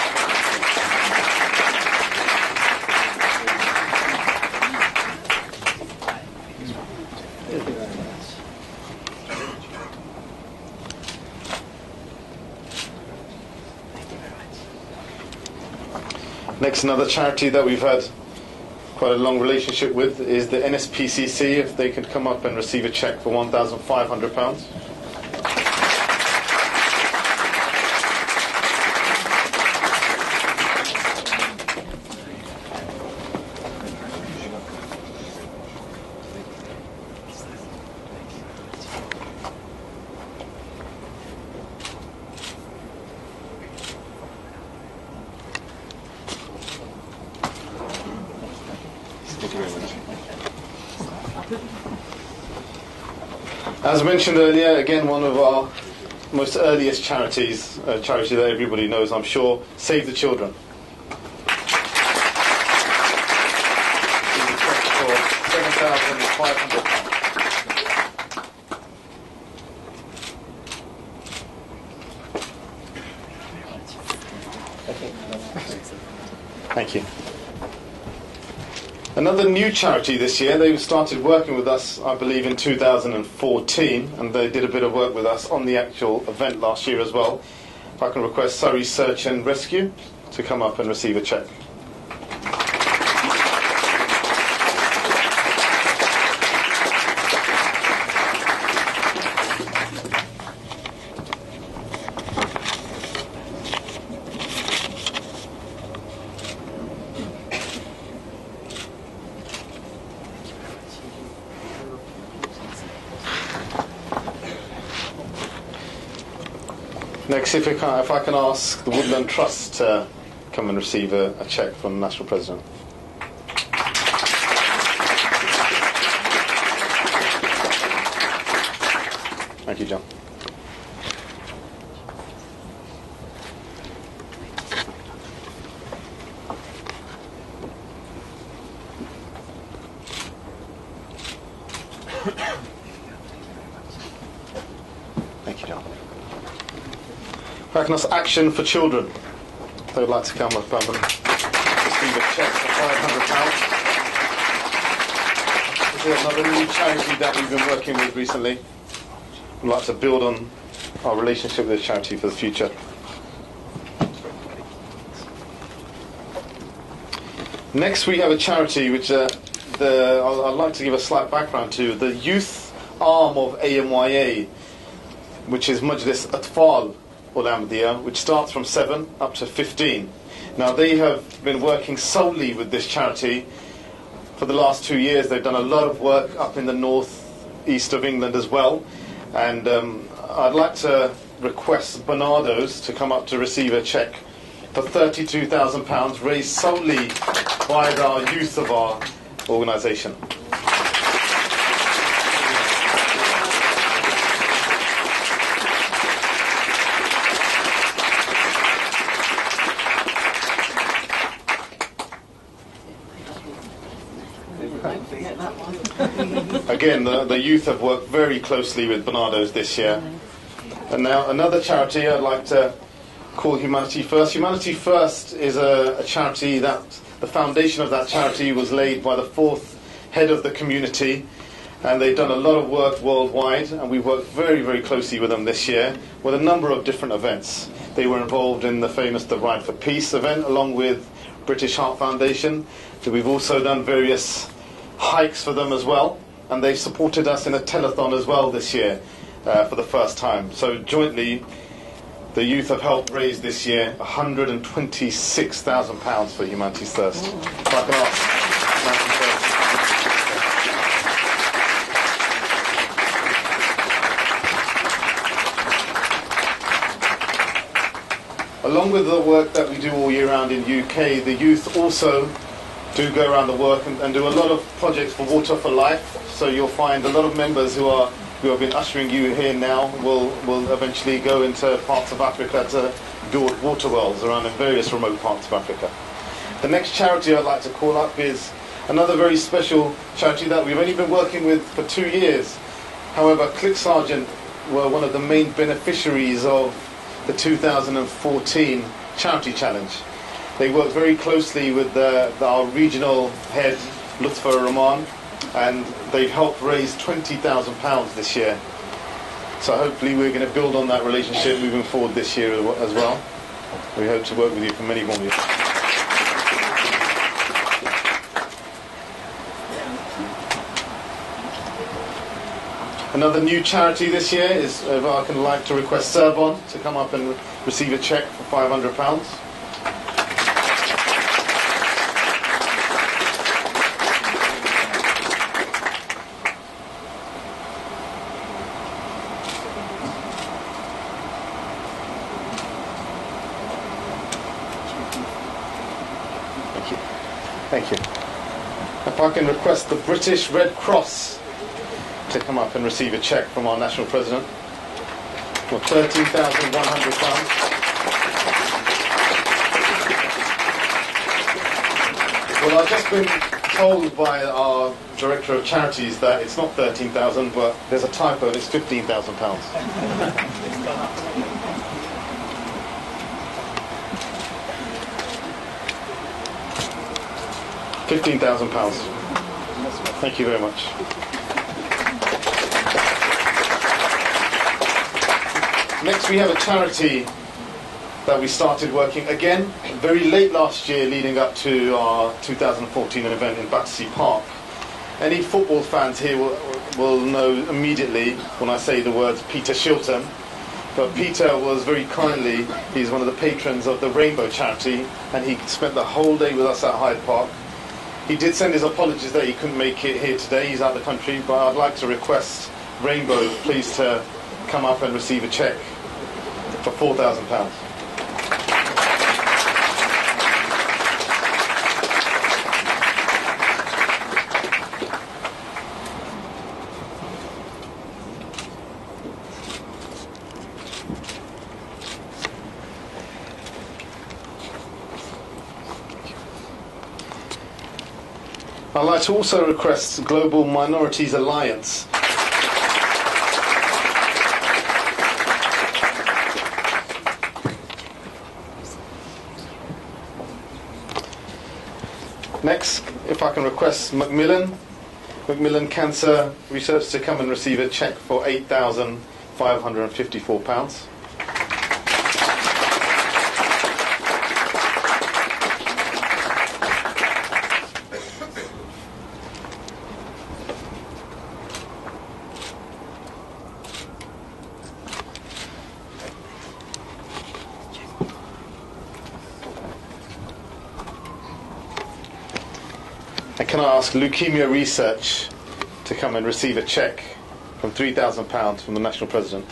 Next, another charity that we've had quite a long relationship with is the NSPCC. If they could come up and receive a cheque for £1,500. As mentioned earlier, again, one of our most earliest charities, a charity that everybody knows, I'm sure, Save the Children. For £7,500. Thank you. Another new charity this year, they started working with us, I believe, in 2014, and they did a bit of work with us on the actual event last year as well. If I can request Surrey Search and Rescue to come up and receive a cheque. Next, if I can ask the Woodland Trust to come and receive a cheque from the National President. Thank you, John. Thank you, John. If I can ask Action for Children, they would like to come up and receive a cheque for £500. This is another new charity that we've been working with recently. We'd like to build on our relationship with this charity for the future. Next, we have a charity which I'd like to give a slight background to, the youth arm of AMYA, which is Majlis Khuddamul Ahmadiyya, which starts from 7 up to 15. Now, they have been working solely with this charity for the last 2 years. They've done a lot of work up in the north-east of England as well. And I'd like to request Bernardo's to come up to receive a cheque for £32,000 raised solely by our youth of our organisation. Again, the youth have worked very closely with Bernardo's this year. And now another charity I'd like to call Humanity First. Humanity First is a charity that the foundation of that charity was laid by the fourth head of the community, and they've done a lot of work worldwide, and we worked very, very closely with them this year with a number of different events. They were involved in the famous The Ride for Peace event along with British Heart Foundation. So we've also done various hikes for them as well, and they supported us in a telethon as well this year for the first time. So jointly, the youth have helped raise this year £126,000 for Humanity's Thirst. If I can ask Humanity's Thirst. Along with the work that we do all year round in UK, the youth also do go around the work and do a lot of projects for Water for Life. So you'll find a lot of members who have been ushering you here now will eventually go into parts of Africa to build water wells around in various remote parts of Africa. The next charity I'd like to call up is another very special charity that we've only been working with for 2 years. However, Click Sergeant were one of the main beneficiaries of the 2014 Charity Challenge. They worked very closely with our regional head, Lutfa Rahman, and they've helped raise £20,000 this year. So hopefully we're going to build on that relationship moving forward this year as well. We hope to work with you for many more years. Another new charity this year is, if I can like to request Serbon to come up and receive a cheque for £500. Thank you. If I can request the British Red Cross to come up and receive a cheque from our National President for £13,100. Well, I've just been told by our Director of Charities that it's not 13,000, but there's a typo, it's £15,000. £15,000. Thank you very much. Next we have a charity that we started working again very late last year leading up to our 2014 event in Battersea Park. Any football fans here will know immediately when I say the words Peter Shilton. But Peter was very kindly, he's one of the patrons of the Rainbow charity, and he spent the whole day with us at Hyde Park. He did send his apologies that he couldn't make it here today, he's out of the country, but I'd like to request Rainbow please to come up and receive a cheque for £4,000. I'd like to also request Global Minorities Alliance. Next, if I can request Macmillan Cancer Research to come and receive a cheque for £8,554. Can I ask Leukemia Research to come and receive a cheque from £3,000 from the National President?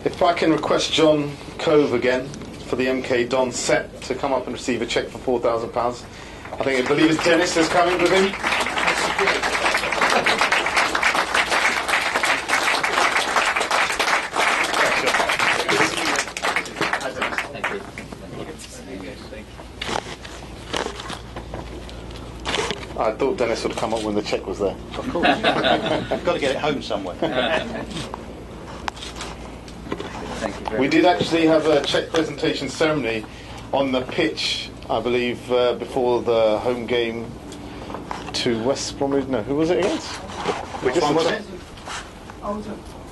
If I can request John Cove again for the MKA Don set to come up and receive a cheque for £4,000. I believe it's Dennis is coming with him. I thought Dennis would come up when the cheque was there. Of course. I've got to get it home somewhere. We did actually have a cheque presentation ceremony on the pitch, I believe, before the home game to West Bromwich. No, who was it against? Which one was it?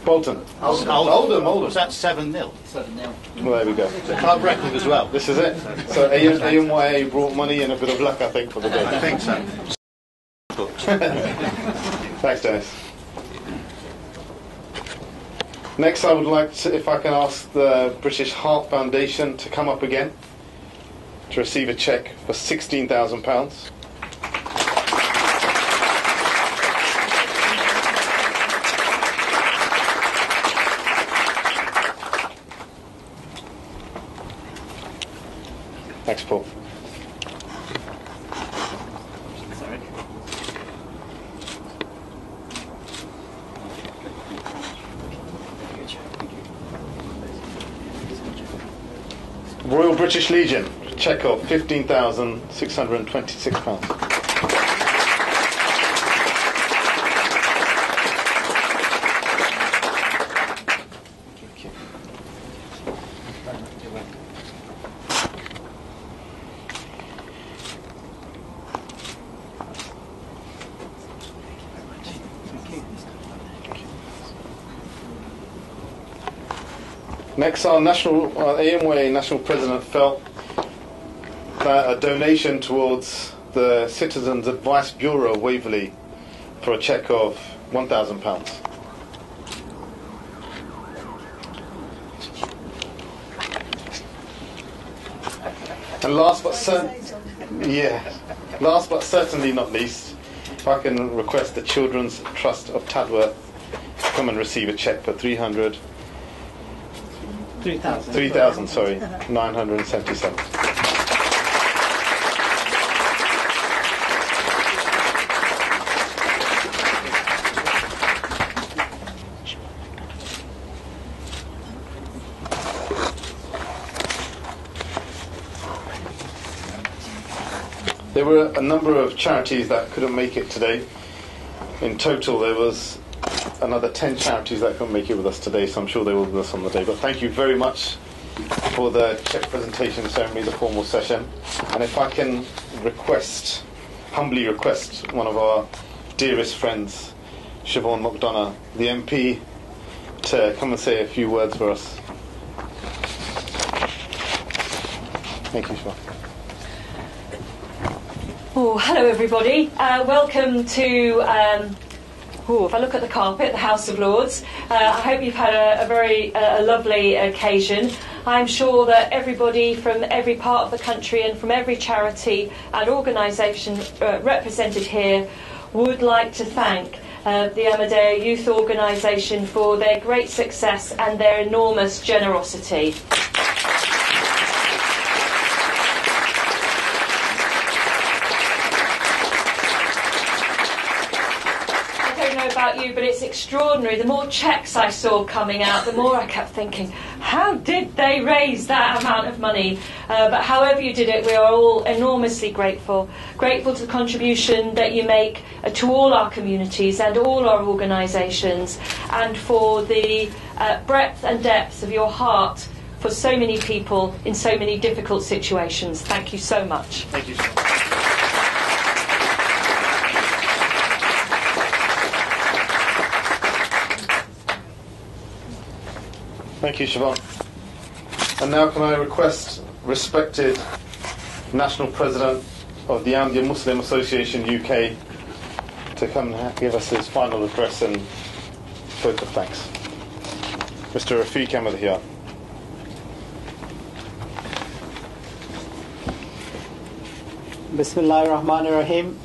Bolton. Oldham. Was that 7-0? 7-0. Well, there we go. It's a club record as well. This is it. So AMYA brought money and a bit of luck, I think, for the day. I think so. Thanks, Dennis. Next, I would like to, if I can ask the British Heart Foundation to come up again to receive a cheque for £16,000. Thanks, Paul. Royal British Legion, cheque of £15,626. Next, our AMWA National President felt that a donation towards the Citizens Advice Bureau of Waverley for a cheque of £1,000. And last but certainly not least, if I can request the Children's Trust of Tadworth to come and receive a cheque for 3,977. There were a number of charities that couldn't make it today. In total, there was another 10 charities that couldn't make it with us today, so I'm sure they will be with us on the day. But thank you very much for the cheque presentation ceremony, the formal session. And if I can humbly request one of our dearest friends, Siobhan McDonough, the MP, to come and say a few words for us. Thank you, Siobhan. Oh, hello everybody. Welcome to, if I look at the carpet, the House of Lords. I hope you've had a very lovely occasion. I'm sure that everybody from every part of the country and from every charity and organisation represented here would like to thank the Ahmadiyya Youth Organisation for their great success and their enormous generosity. About you, but it's extraordinary. The more cheques I saw coming out, the more I kept thinking, how did they raise that amount of money? But however you did it, we are all enormously grateful to the contribution that you make to all our communities and all our organisations, and for the breadth and depth of your heart for so many people in so many difficult situations. Thank you so much. Thank you so much. Thank you, Siobhan. And now can I request respected National President of the Ahmadiyya Muslim Association UK to come and give us his final address and vote of thanks. Mr. Rafiq Ahmadiyya. Bismillahirrahmanirrahim.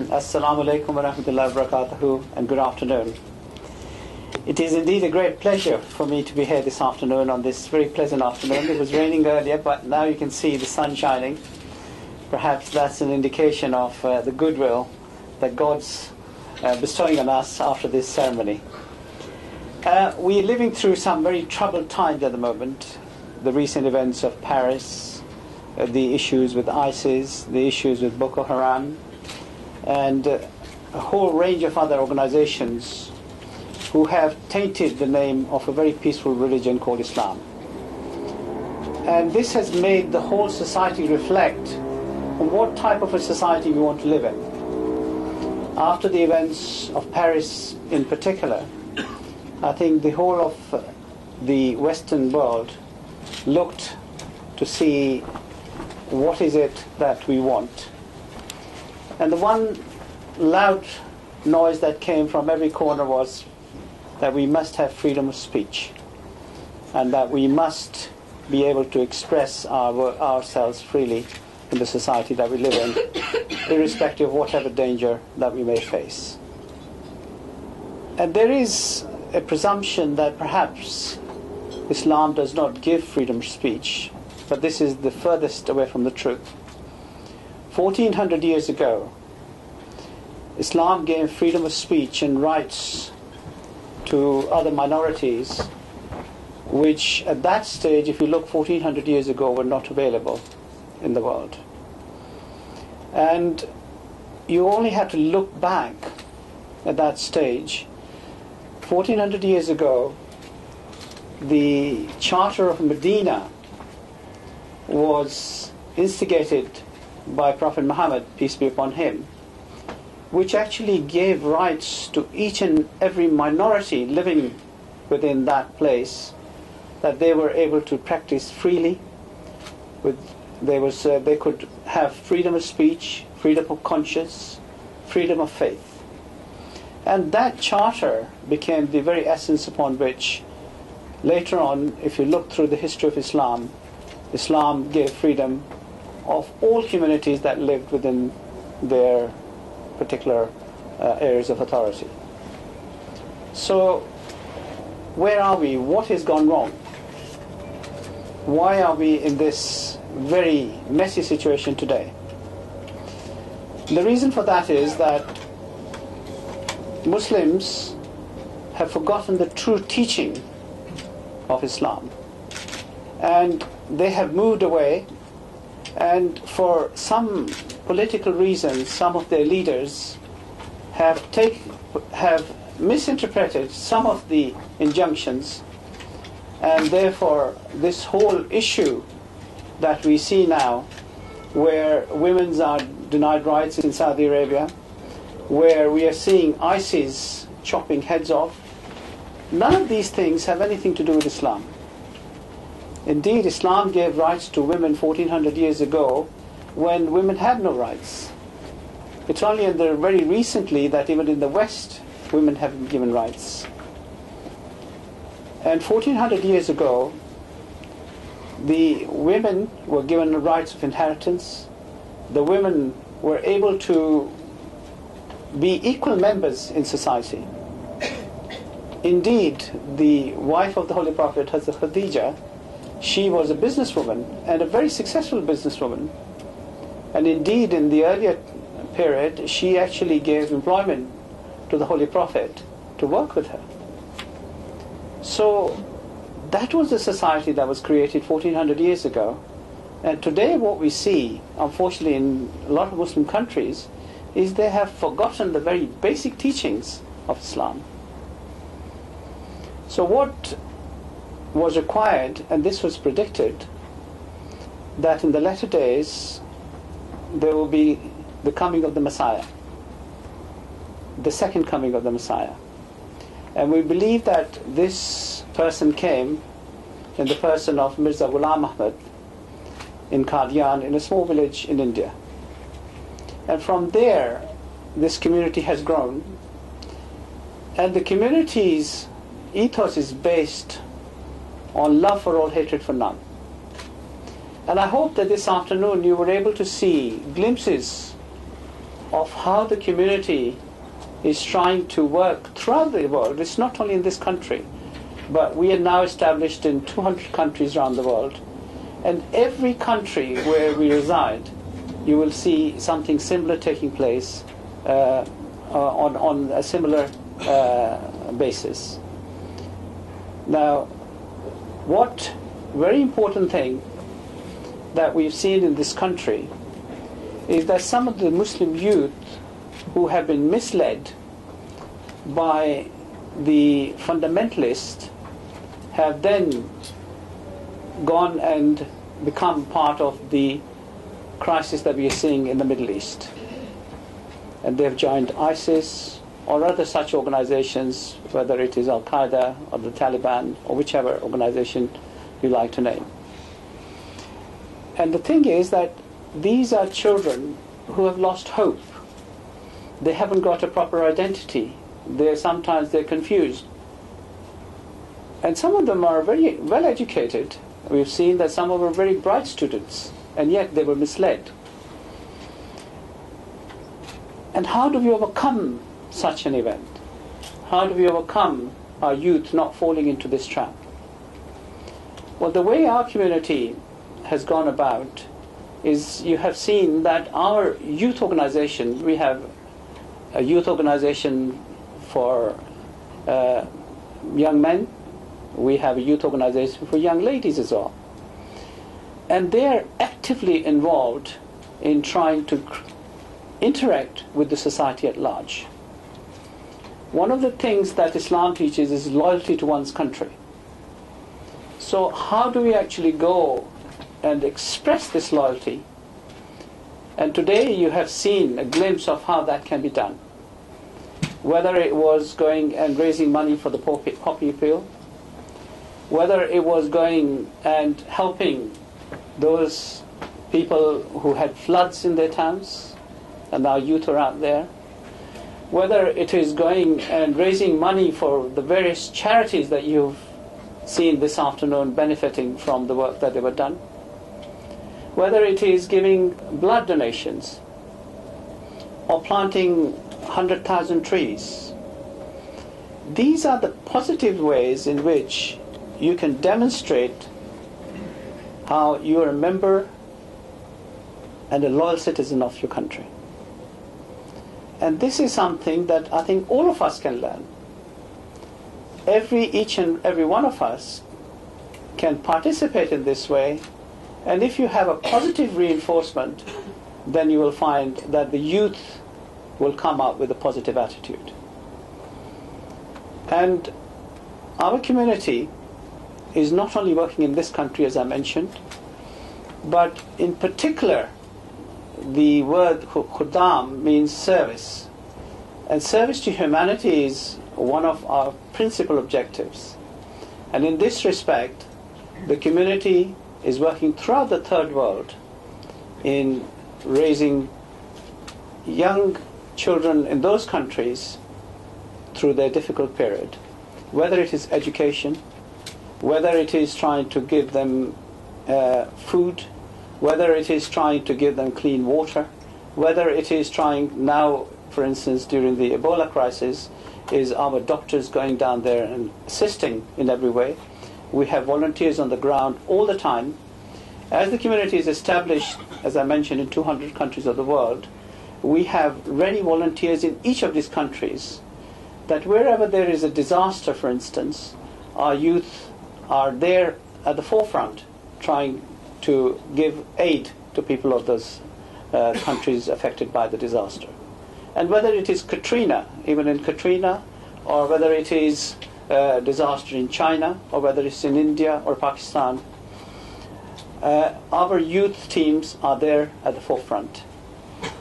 Assalamu alaikum wa rahmatullahi wa barakatuhu, and good afternoon. It is indeed a great pleasure for me to be here this afternoon, on this very pleasant afternoon. It was raining earlier, but now you can see the sun shining. Perhaps that's an indication of the goodwill that God's bestowing on us after this ceremony. We are living through some very troubled times at the moment. The recent events of Paris, the issues with ISIS, the issues with Boko Haram, and a whole range of other organizations who have tainted the name of a very peaceful religion called Islam. And this has made the whole society reflect on what type of a society we want to live in. After the events of Paris in particular, I think the whole of the Western world looked to see what is it that we want. And the one loud noise that came from every corner was that we must have freedom of speech, and that we must be able to express ourselves freely in the society that we live in, irrespective of whatever danger that we may face. And there is a presumption that perhaps Islam does not give freedom of speech, but this is the furthest away from the truth. 1400 years ago, Islam gave freedom of speech and rights to other minorities, which at that stage, if you look 1400 years ago, were not available in the world. And you only have to look back at that stage. 1400 years ago, the Charter of Medina was instigated by Prophet Muhammad, peace be upon him, which actually gave rights to each and every minority living within that place, that they were able to practice freely. They could have freedom of speech, freedom of conscience, freedom of faith. And that charter became the very essence upon which later on, if you look through the history of Islam, Islam gave freedom of all communities that lived within their particular areas of authority. So, where are we? What has gone wrong? Why are we in this very messy situation today? The reason for that is that Muslims have forgotten the true teaching of Islam, and they have moved away, and for some political reasons some of their leaders have misinterpreted some of the injunctions, and therefore this whole issue that we see now, where women are denied rights in Saudi Arabia, where we are seeing ISIS chopping heads off, none of these things have anything to do with Islam. Indeed, Islam gave rights to women 1400 years ago when women had no rights. It's only very recently that even in the West, women have been given rights. And 1400 years ago, the women were given the rights of inheritance. The women were able to be equal members in society. Indeed, the wife of the Holy Prophet, Hazrat Khadija, she was a businesswoman, and a very successful businesswoman. And indeed, in the earlier period, she actually gave employment to the Holy Prophet to work with her. So that was the society that was created 1400 years ago. And today what we see, unfortunately, in a lot of Muslim countries, is they have forgotten the very basic teachings of Islam. So what was required, and this was predicted, that in the latter days there will be the coming of the Messiah, the second coming of the Messiah. And we believe that this person came in the person of Mirza Ghulam Ahmad in Qadian, in a small village in India. And from there, this community has grown. And the community's ethos is based on love for all, hatred for none. And I hope that this afternoon you were able to see glimpses of how the community is trying to work throughout the world. It's not only in this country, but we are now established in 200 countries around the world. And every country where we reside, you will see something similar taking place on a similar basis. Now, what very important thing that we've seen in this country is that some of the Muslim youth who have been misled by the fundamentalists have then gone and become part of the crisis that we are seeing in the Middle East. And they've joined ISIS or other such organizations, whether it is Al-Qaeda or the Taliban or whichever organization you like to name. And the thing is that these are children who have lost hope. They haven't got a proper identity. Sometimes they're confused. And some of them are very well educated. We've seen that some of them are very bright students, and yet they were misled. And how do we overcome such an event? How do we overcome our youth not falling into this trap? Well, the way our community has gone about is, you have seen that our youth organization, we have a youth organization for young men, we have a youth organization for young ladies as well. And they're actively involved in trying to interact with the society at large. One of the things that Islam teaches is loyalty to one's country. So how do we actually go and express this loyalty? And today you have seen a glimpse of how that can be done. Whether it was going and raising money for the poppy field, whether it was going and helping those people who had floods in their towns, and our youth are out there, whether it is going and raising money for the various charities that you've seen this afternoon benefiting from the work that they were done, whether it is giving blood donations or planting 100,000 trees. These are the positive ways in which you can demonstrate how you are a member and a loyal citizen of your country. And this is something that I think all of us can learn. Each and every one of us can participate in this way, and if you have a positive reinforcement, then you will find that the youth will come up with a positive attitude. And our community is not only working in this country, as I mentioned, but in particular, the word Khuddam means service. And service to humanity is one of our principal objectives. And in this respect, the community is working throughout the third world in raising young children in those countries through their difficult period. Whether it is education, whether it is trying to give them food, whether it is trying to give them clean water, whether it is trying now, for instance, during the Ebola crisis, is our doctors going down there and assisting in every way. We have volunteers on the ground all the time. As the community is established, as I mentioned, in 200 countries of the world, we have ready volunteers in each of these countries, that wherever there is a disaster, for instance, our youth are there at the forefront trying to give aid to people of those countries affected by the disaster. And whether it is Katrina, even in Katrina, or whether it is a disaster in China, or whether it's in India or Pakistan, our youth teams are there at the forefront.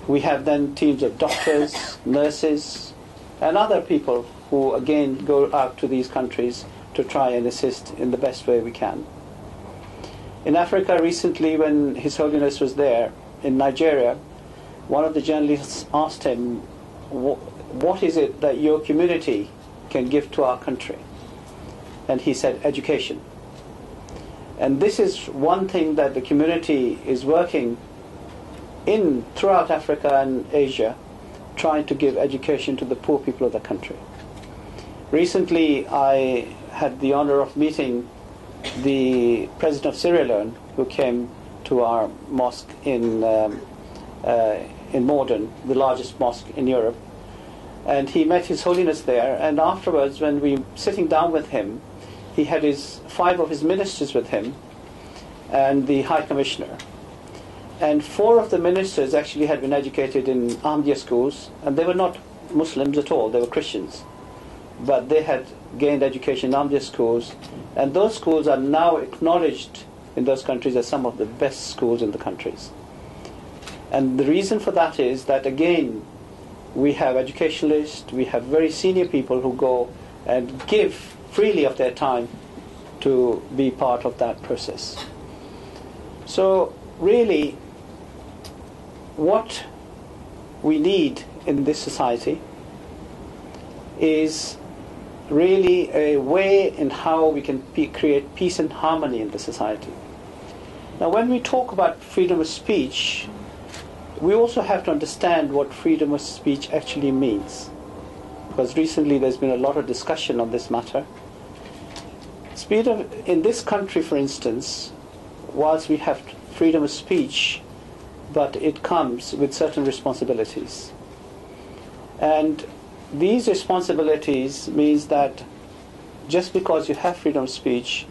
We have then teams of doctors, nurses, and other people who again go out to these countries to try and assist in the best way we can. In Africa recently, when His Holiness was there, in Nigeria, one of the journalists asked him, what is it that your community can give to our country? And he said, education. And this is one thing that the community is working in throughout Africa and Asia, trying to give education to the poor people of the country. Recently, I had the honor of meeting the President of Sierra Leone, who came to our mosque in Morden, the largest mosque in Europe. And he met His Holiness there, and afterwards, when we were sitting down with him, he had 5 of his ministers with him, and the High Commissioner. And 4 of the ministers actually had been educated in Ahmadiyya schools, and they were not Muslims at all, they were Christians. But they had gained education in Ahmadiyya schools, and those schools are now acknowledged in those countries as some of the best schools in the countries. And the reason for that is that, again, we have educationalists, we have very senior people who go and give freely of their time to be part of that process. So really, what we need in this society is really a way in how we can create peace and harmony in the society. Now, when we talk about freedom of speech, we also have to understand what freedom of speech actually means, because recently there's been a lot of discussion on this matter. In this country, for instance, whilst we have freedom of speech, but it comes with certain responsibilities. And these responsibilities means that just because you have freedom of speech,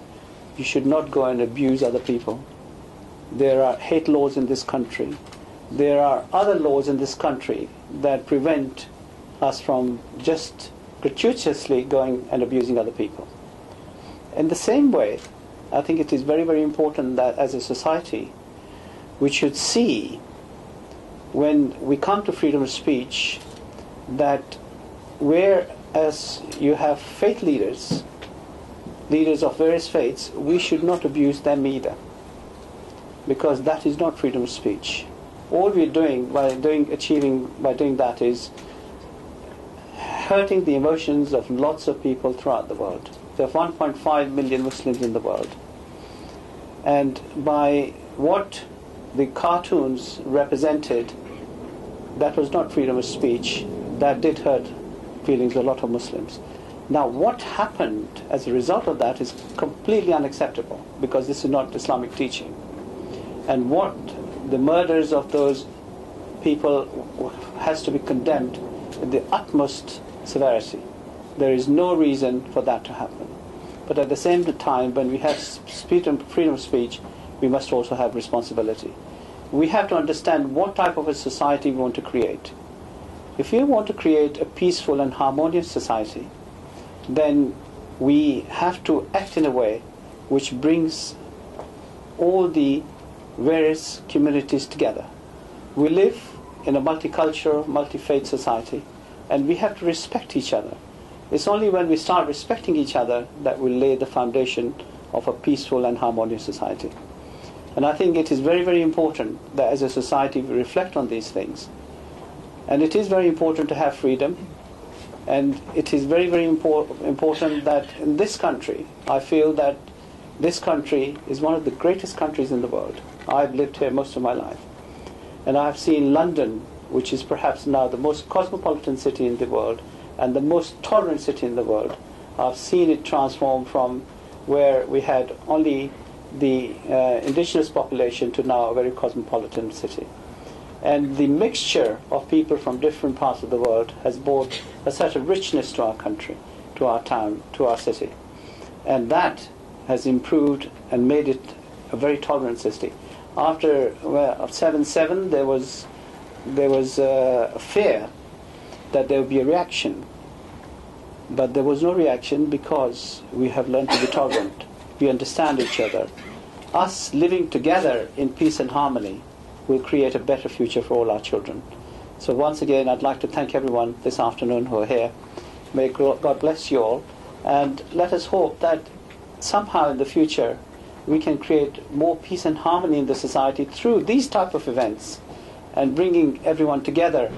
you should not go and abuse other people. There are hate laws in this country. There are other laws in this country that prevent us from just gratuitously going and abusing other people. In the same way, I think it is very, very important that as a society, we should see, when we come to freedom of speech, that whereas you have faith leaders, leaders of various faiths, we should not abuse them either, because that is not freedom of speech. All we're doing by doing that is hurting the emotions of lots of people throughout the world. There are 1.5 million Muslims in the world. And by what the cartoons represented, that was not freedom of speech. That did hurt feelings of a lot of Muslims. Now, what happened as a result of that is completely unacceptable, because this is not Islamic teaching. And what the murders of those people has to be condemned with the utmost severity. There is no reason for that to happen. But at the same time, when we have freedom of speech, we must also have responsibility. We have to understand what type of a society we want to create. If we want to create a peaceful and harmonious society, then we have to act in a way which brings all the various communities together. We live in a multicultural, multi-faith society, and we have to respect each other. It's only when we start respecting each other that we lay the foundation of a peaceful and harmonious society. And I think it is very, very important that as a society we reflect on these things. And it is very important to have freedom. And it is very, very important that in this country, I feel that this country is one of the greatest countries in the world. I've lived here most of my life. And I've seen London, which is perhaps now the most cosmopolitan city in the world and the most tolerant city in the world. I've seen it transform from where we had only the indigenous population to now a very cosmopolitan city. And the mixture of people from different parts of the world has brought such a richness to our country, to our town, to our city. And that has improved and made it a very tolerant city. After 7/7, there was a fear that there would be a reaction. But there was no reaction because we have learned to be tolerant. We understand each other. Us living together in peace and harmony will create a better future for all our children. So once again, I'd like to thank everyone this afternoon who are here. May God bless you all. And let us hope that somehow in the future we can create more peace and harmony in the society through these type of events and bringing everyone together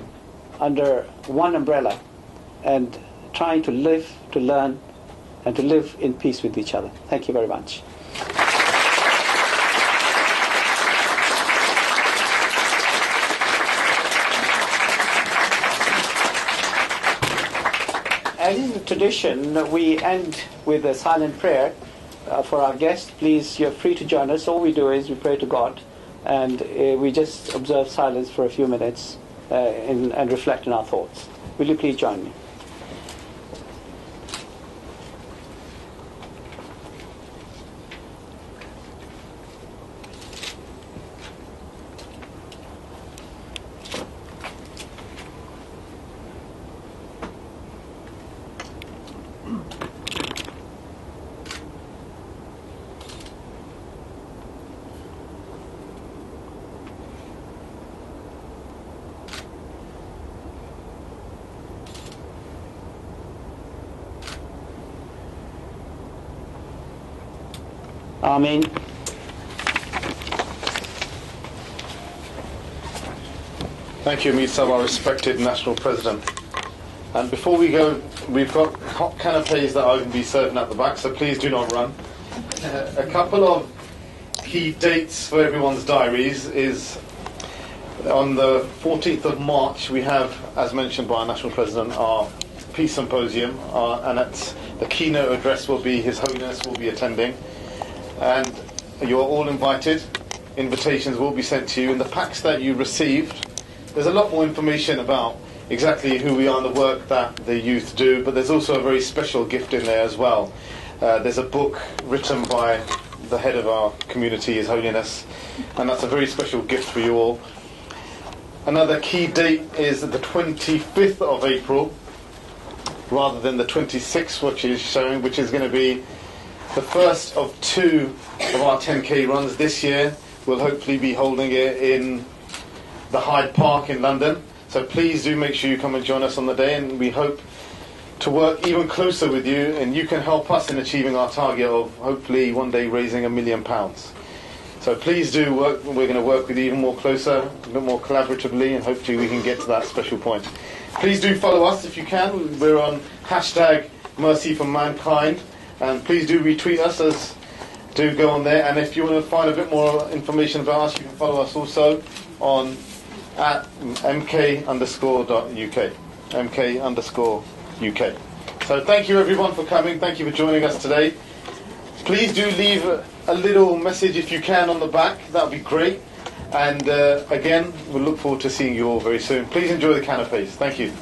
under one umbrella and trying to live, to learn, and to live in peace with each other. Thank you very much. As is the tradition, we end with a silent prayer for our guests. Please, you're free to join us. All we do is we pray to God, and we just observe silence for a few minutes and reflect on our thoughts. Will you please join me? Ameen. Thank you, Mirza, our respected National President. And before we go, we've got hot canapés that are going to be serving at the back, so please do not run. A couple of key dates for everyone's diaries is on the 14th of March, we have, as mentioned by our National President, our Peace Symposium, and the keynote address will be His Holiness will be attending. And you're all invited. Invitations will be sent to you. In the packs that you received, there's a lot more information about exactly who we are and the work that the youth do, but there's also a very special gift in there as well. There's a book written by the head of our community, His Holiness, and that's a very special gift for you all. Another key date is the 25th of April, rather than the 26th, which is showing, which is going to be the first of 2 of our 10k runs this year. We'll hopefully be holding it in the Hyde Park in London. So please do make sure you come and join us on the day, and we hope to work even closer with you, and you can help us in achieving our target of hopefully one day raising £1 million. So please do work. We're going to work with you even more closer, a bit more collaboratively, and hopefully we can get to that special point. Please do follow us if you can. We're on #MercyForMankind, and please do retweet us, do go on there. And if you want to find a bit more information about us, you can follow us also on @MK_UK. MK_UK. So thank you everyone for coming. Thank you for joining us today. Please do leave a little message if you can on the back. That would be great. And again, we'll look forward to seeing you all very soon. Please enjoy the canapés. Thank you.